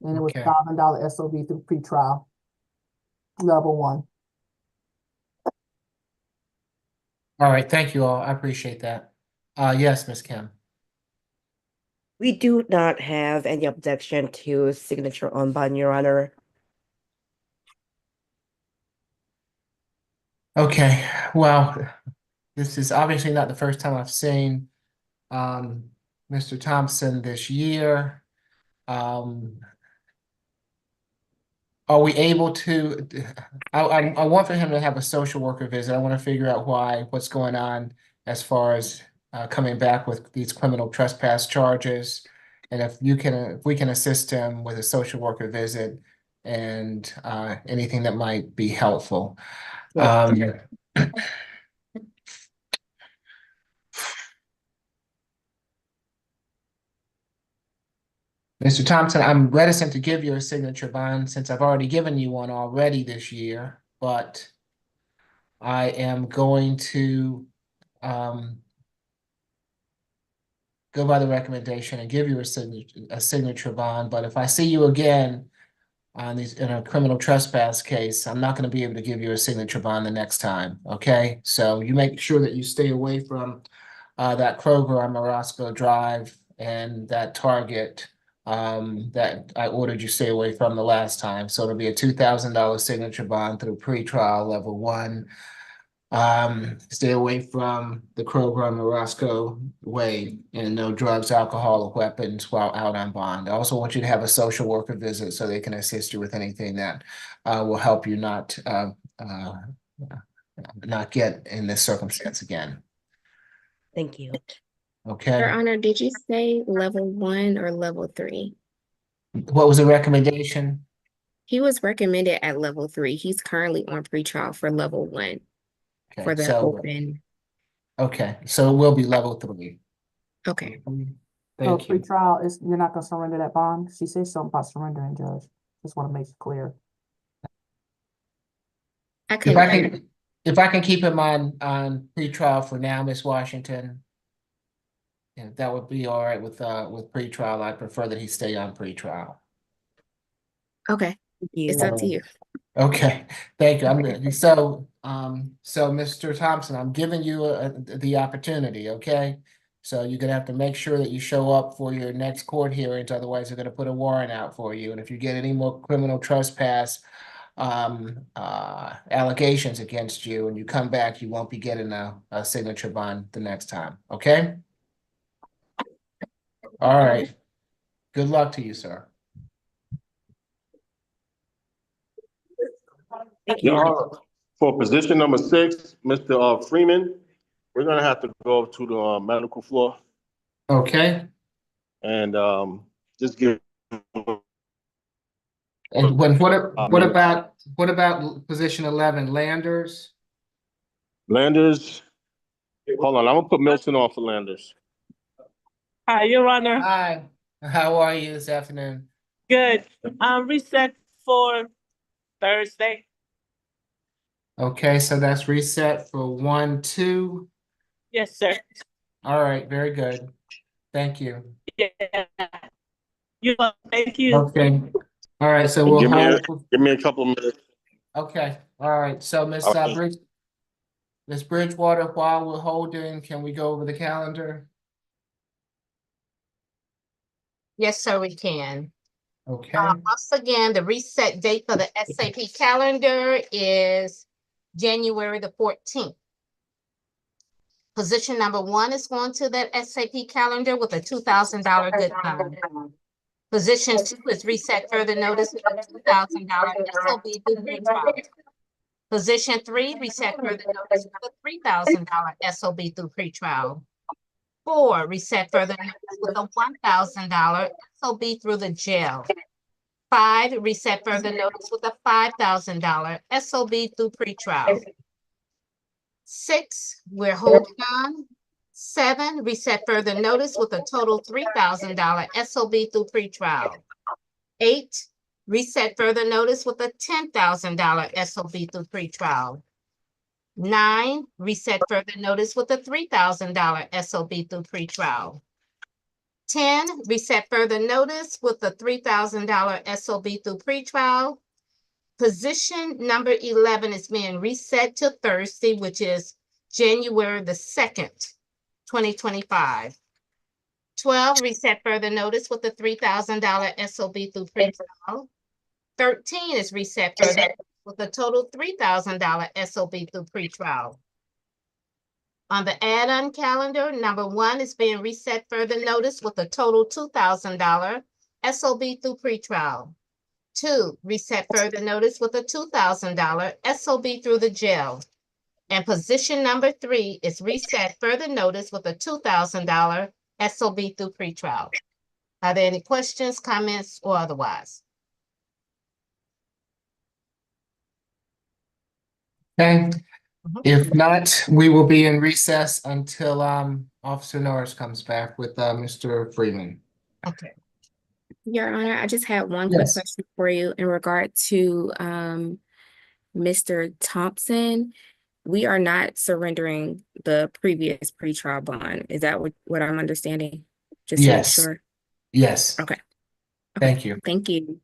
And it was Okay. $1,000 SOB through pretrial, level 1. All right, thank you all. I appreciate that. Yes, Ms. Kim. We do not have any objection to signature on bond, Your Honor. Okay, well, this is obviously not the first time I've seen Mr. Thompson this year. Are we able to, I want for him to have a social worker visit. I want to figure out what's going on as far as coming back with these criminal trespass charges. And if we can assist him with a social worker visit and anything that might be helpful. Mr. Thompson, I'm reticent to give you a signature bond since I've already given you one already this year, but I am going to go by the recommendation and give you a signature bond. But if I see you again on in a criminal trespass case, I'm not going to be able to give you a signature bond the next time. Okay, so you make sure that you stay away from that Kroger on Morosco Drive and that Target that I ordered you stay away from the last time. So it'll be a $2,000 signature bond through pretrial level 1. Stay away from the Kroger on the Roscoe Way, and no drugs, alcohol, or weapons while out on bond. I also want you to have a social worker visit so they can assist you with anything that will help you not get in this circumstance again. Thank you. Okay. Your Honor, did you say level 1 or level 3? What was the recommendation? He was recommended at level 3. He's currently on pretrial for level 1 Okay, for the so open. okay, so it will be level 3. Okay. So Thank you. pretrial is, you're not gonna surrender that bond? She said something about surrendering, Judge. Just want to make it clear. If I can keep him on pretrial for now, Miss Washington, if that would be all right with pretrial, I prefer that he stay on pretrial. Okay. It's up to you. Okay, thank you. So Mr. Thompson, I'm giving you the opportunity, okay? So you're gonna have to make sure that you show up for your next court hearings, otherwise they're gonna put a warrant out for you. And if you get any more criminal trespass allegations against you and you come back, you won't be getting a signature bond the next time, okay? All right. Good luck to you, sir. Thank you. For position number 6, Mr. Freeman, we're gonna have to go to the medical floor Okay. and just give. And what about position 11, Landers? Landers, hold on, I'm gonna put Milton on for Landers. Hi, Your Honor. Hi, how are you this afternoon? Good. Reset for Thursday. Okay, so that's reset for 1, 2. Yes, sir. All right, very good. Thank you. Yeah. Thank you. Okay. All right, so we'll Give hold. me a couple of minutes. Okay, all right. So Miss Bridgewater, while we're holding, can we go over the calendar? Yes, sir, we can. Okay. Once again, the reset date for the SAP calendar is January the 14th. Position number 1 is going to that SAP calendar with a $2,000 good bond. Position 2 is reset further notice with a $2,000 SOB through pretrial. Position 3, reset further notice with a $3,000 SOB through pretrial. 4, reset further notice with a $1,000 SOB through the jail. 5, reset further notice with a $5,000 SOB through pretrial. 6, we're holding on. 7, reset further notice with a total $3,000 SOB through pretrial. 8, reset further notice with a $10,000 SOB through pretrial. 9, reset further notice with a $3,000 SOB through pretrial. 10, reset further notice with a $3,000 SOB through pretrial. Position number 11 is being reset to Thursday, which is January the 2nd, 2025. 12, reset further notice with a $3,000 SOB through pretrial. 13 is reset further with a total $3,000 SOB through pretrial. On the add-on calendar, number 1 is being reset further notice with a total $2,000 SOB through pretrial. 2, reset further notice with a $2,000 SOB through the jail. And position number 3 is reset further notice with a $2,000 SOB through pretrial. Are there any questions, comments, or otherwise? Okay. If not, we will be in recess until Officer Norris comes back with Mr. Freeman. Okay. Your Honor, I just had one quick question for you in regard to Mr. Thompson. We are not surrendering the previous pretrial bond. Is that what I'm understanding? Just to make sure. Yes. Okay. Thank you. Thank you.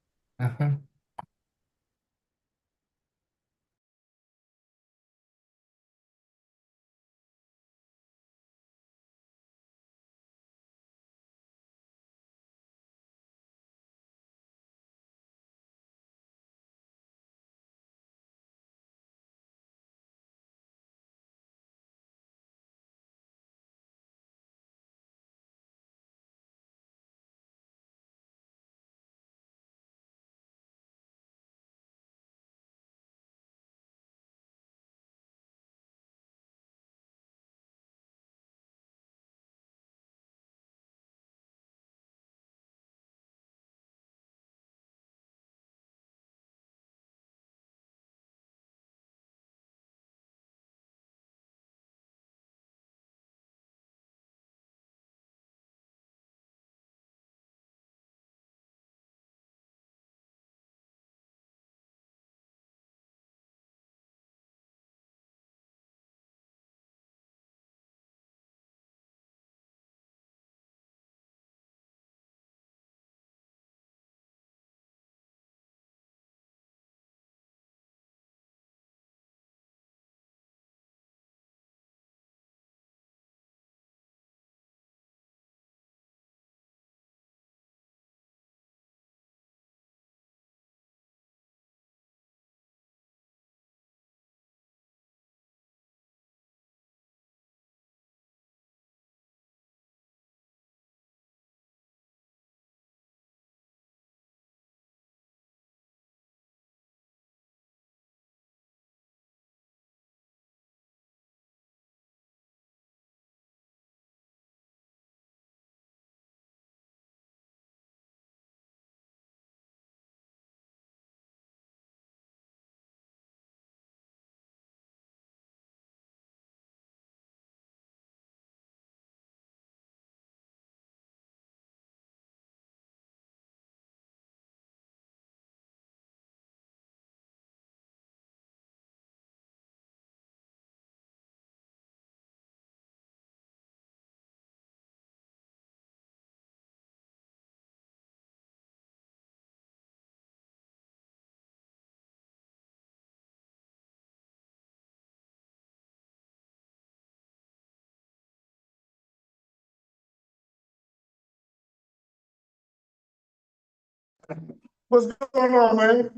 What's going on, man?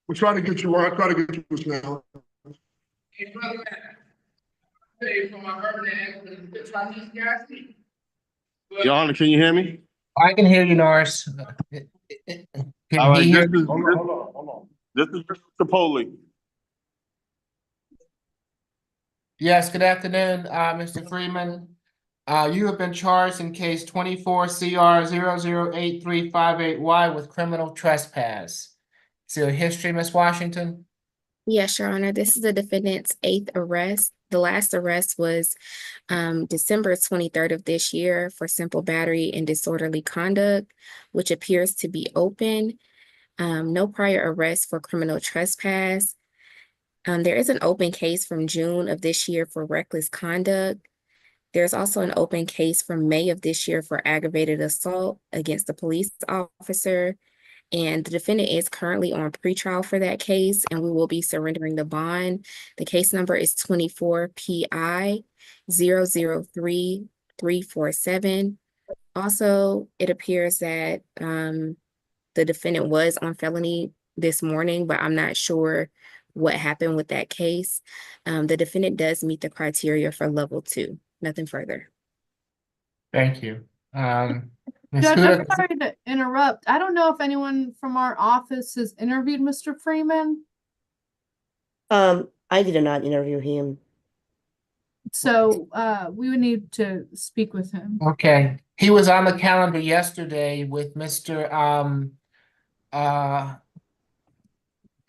We're trying to get you on. Try to get you now. Your Honor, can you hear me? I can hear you, Norris. Can All right, he hear this is me? hold on. This is Mr. Poley. Yes, good afternoon, Mr. Freeman. You have been charged in case 24 CR 008358Y with criminal trespass. Is there a history, Miss Washington? Yes, Your Honor. This is the defendant's eighth arrest. The last arrest was December 23rd of this year for simple battery and disorderly conduct, which appears to be open. No prior arrest for criminal trespass. There is an open case from June of this year for reckless conduct. There's also an open case from May of this year for aggravated assault against a police officer. And the defendant is currently on pretrial for that case, and we will be surrendering the bond. The case number is 24 PI 003347. Also, it appears that the defendant was on felony this morning, but I'm not sure what happened with that case. The defendant does meet the criteria for level 2. Nothing further. Thank you. Ms. Judge, I'm Huda, sorry to interrupt. I don't know if anyone from our office has interviewed Mr. Freeman. I did not interview him. So we would need to speak with him. okay. He was on the calendar yesterday with Mr. Can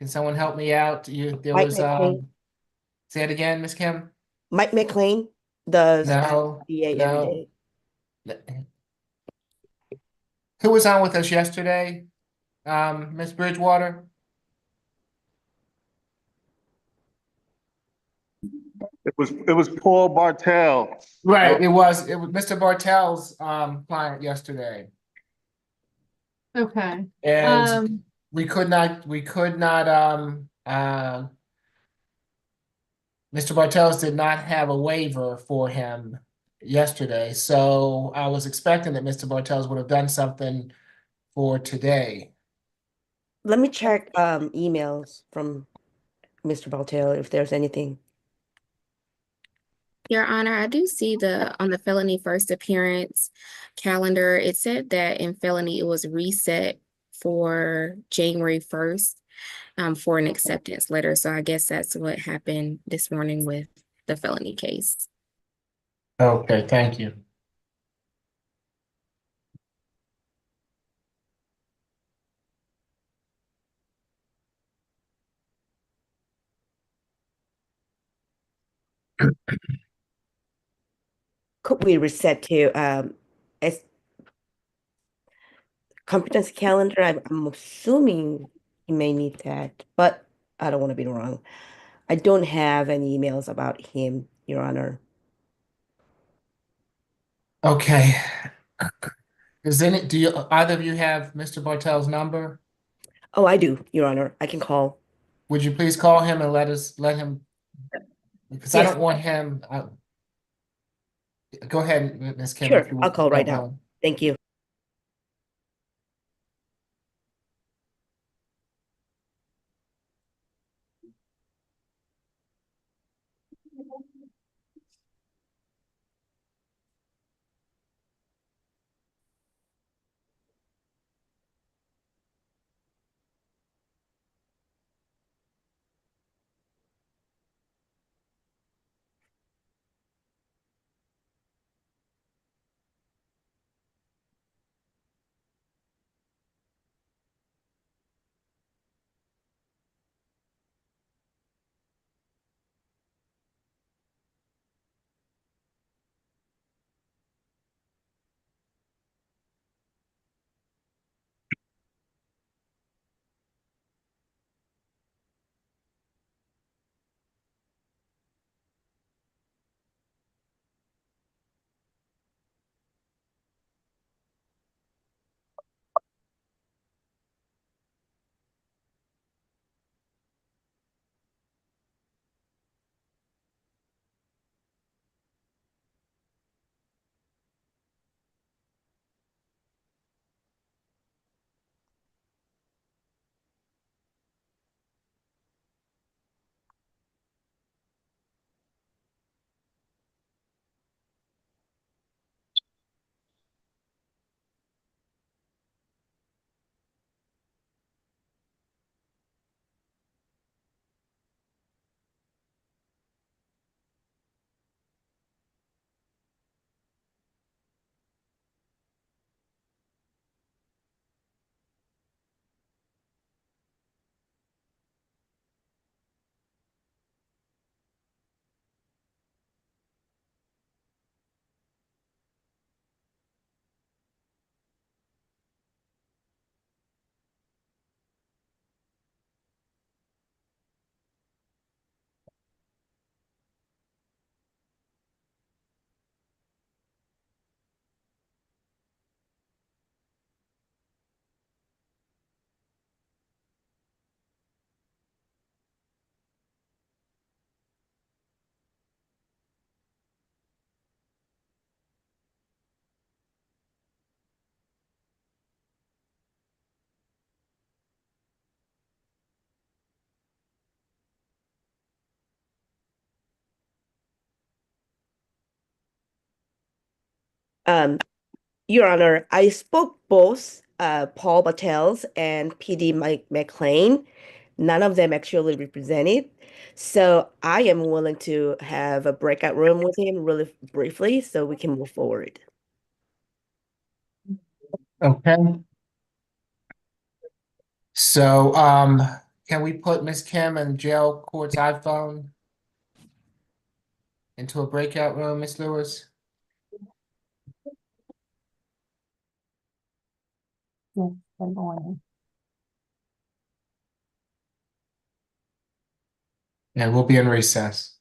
someone help me out? There Mike was McLean. say it again, Miss Kim? Mike McLean does No, DA every no. day. Who was on with us yesterday? Miss Bridgewater? It was Paul Bartel. Right, it was Mr. Bartel's client yesterday. Okay. And we could not Mr. Bartels did not have a waiver for him yesterday, so I was expecting that Mr. Bartels would have done something for today. Let me check emails from Mr. Bartel if there's anything. Your Honor, I do see on the felony first appearance calendar, it said that in felony it was reset for January 1st for an acceptance letter. So I guess that's what happened this morning with the felony case. Okay, thank you. Could we reset to as competency calendar? I'm assuming you may need that, but I don't want to be wrong. I don't have any emails about him, Your Honor. Okay. Do you either of you have Mr. Bartel's number? Oh, I do, Your Honor. I can call. Would you please call him and let him, because I Yes. don't want him. Go ahead, Ms. Kim. Sure, if you I'll call right don't now. mind. Thank you. Your Honor, I spoke both Paul Bartels and PD Mike McLean. None of them actually represented. So I am willing to have a breakout room with him really briefly so we can move forward. Okay. So, can we put Miss Kim and jail court's iPhone into a breakout room, Miss Lewis? Yes, good morning. And we'll be in recess.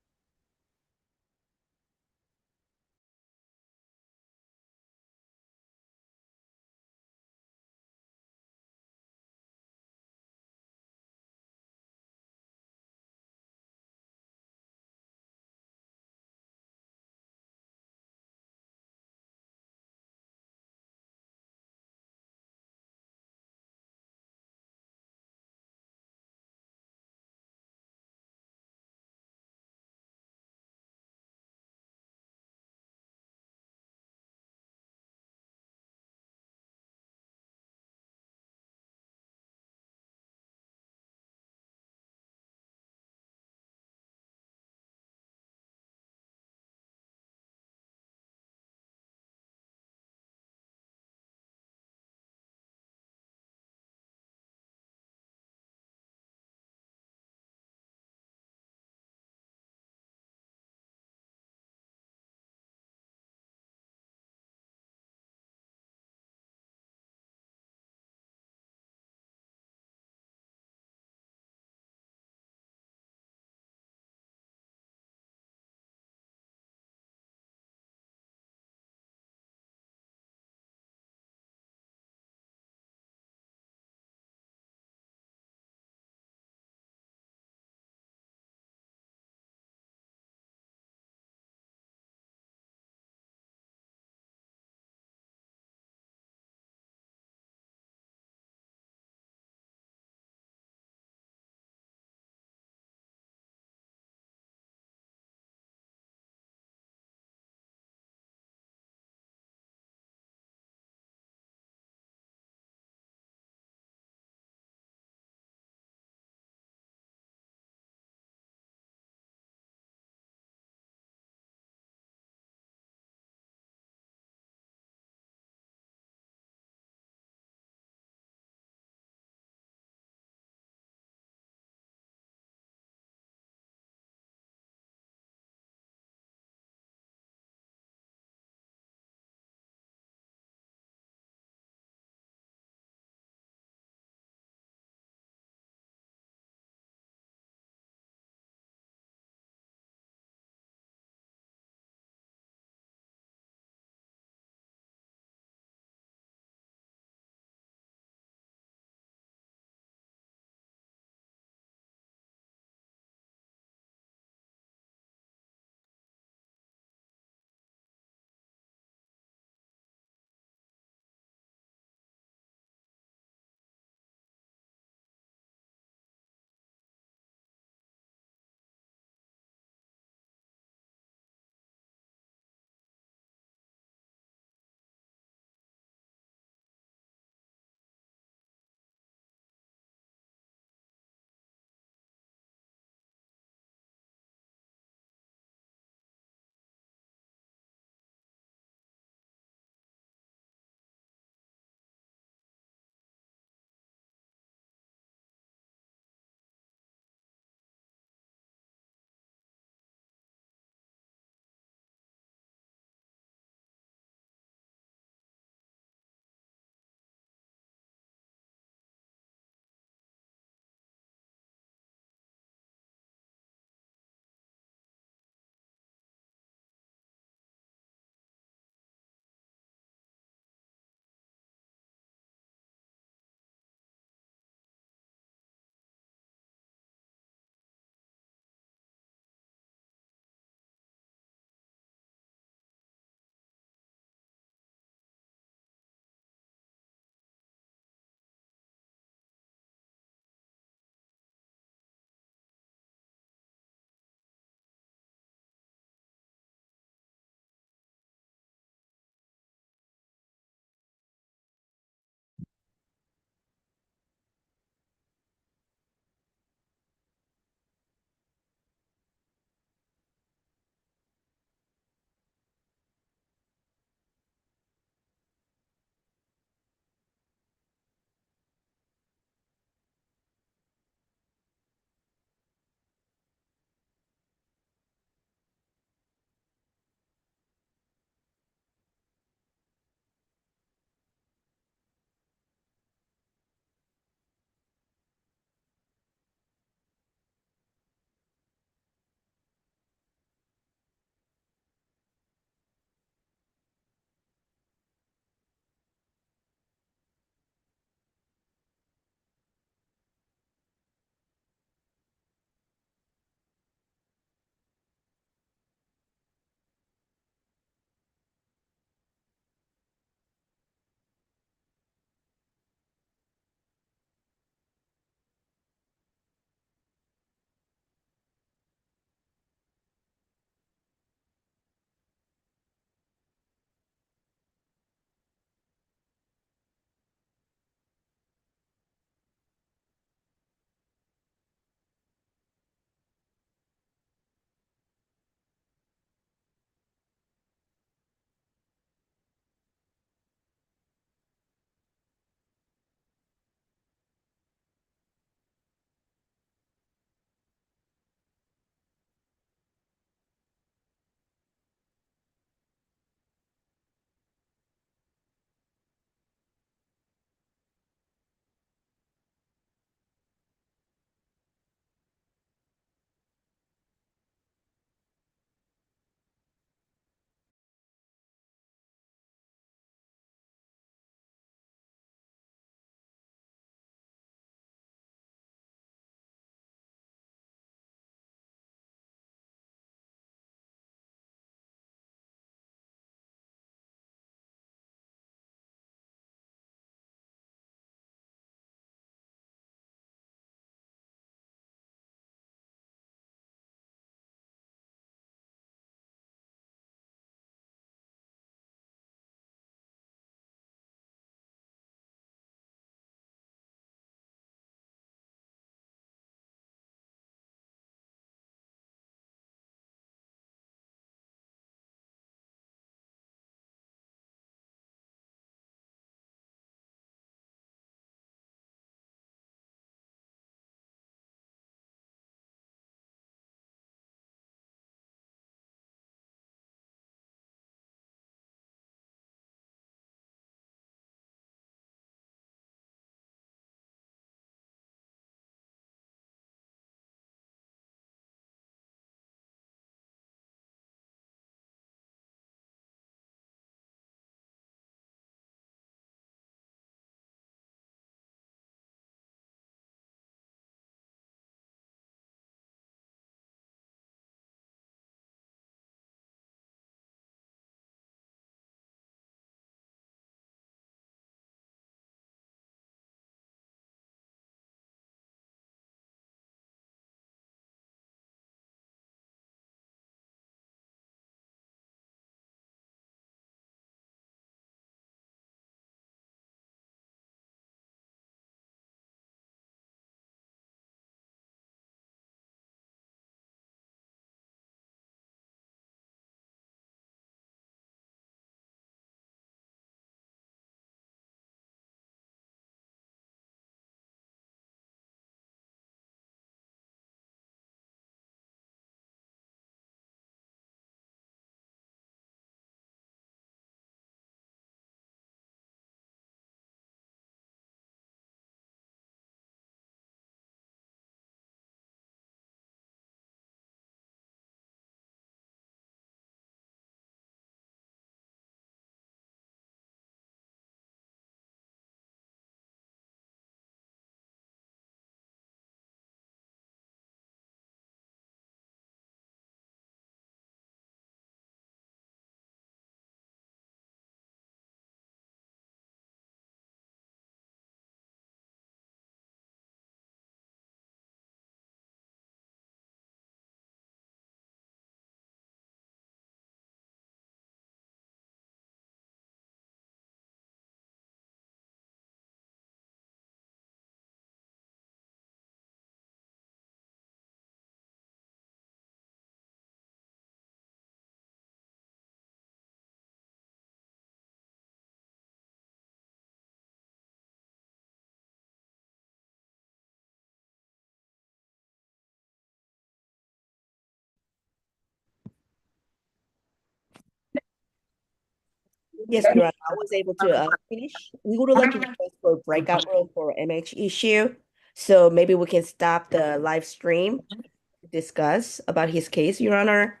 Yes, Your Honor, I was able to finish. We would like to request for a breakout room for MH issue. So maybe we can stop the live stream, to discuss about his case, Your Honor.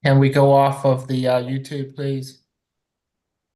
Can we go off of the YouTube, please?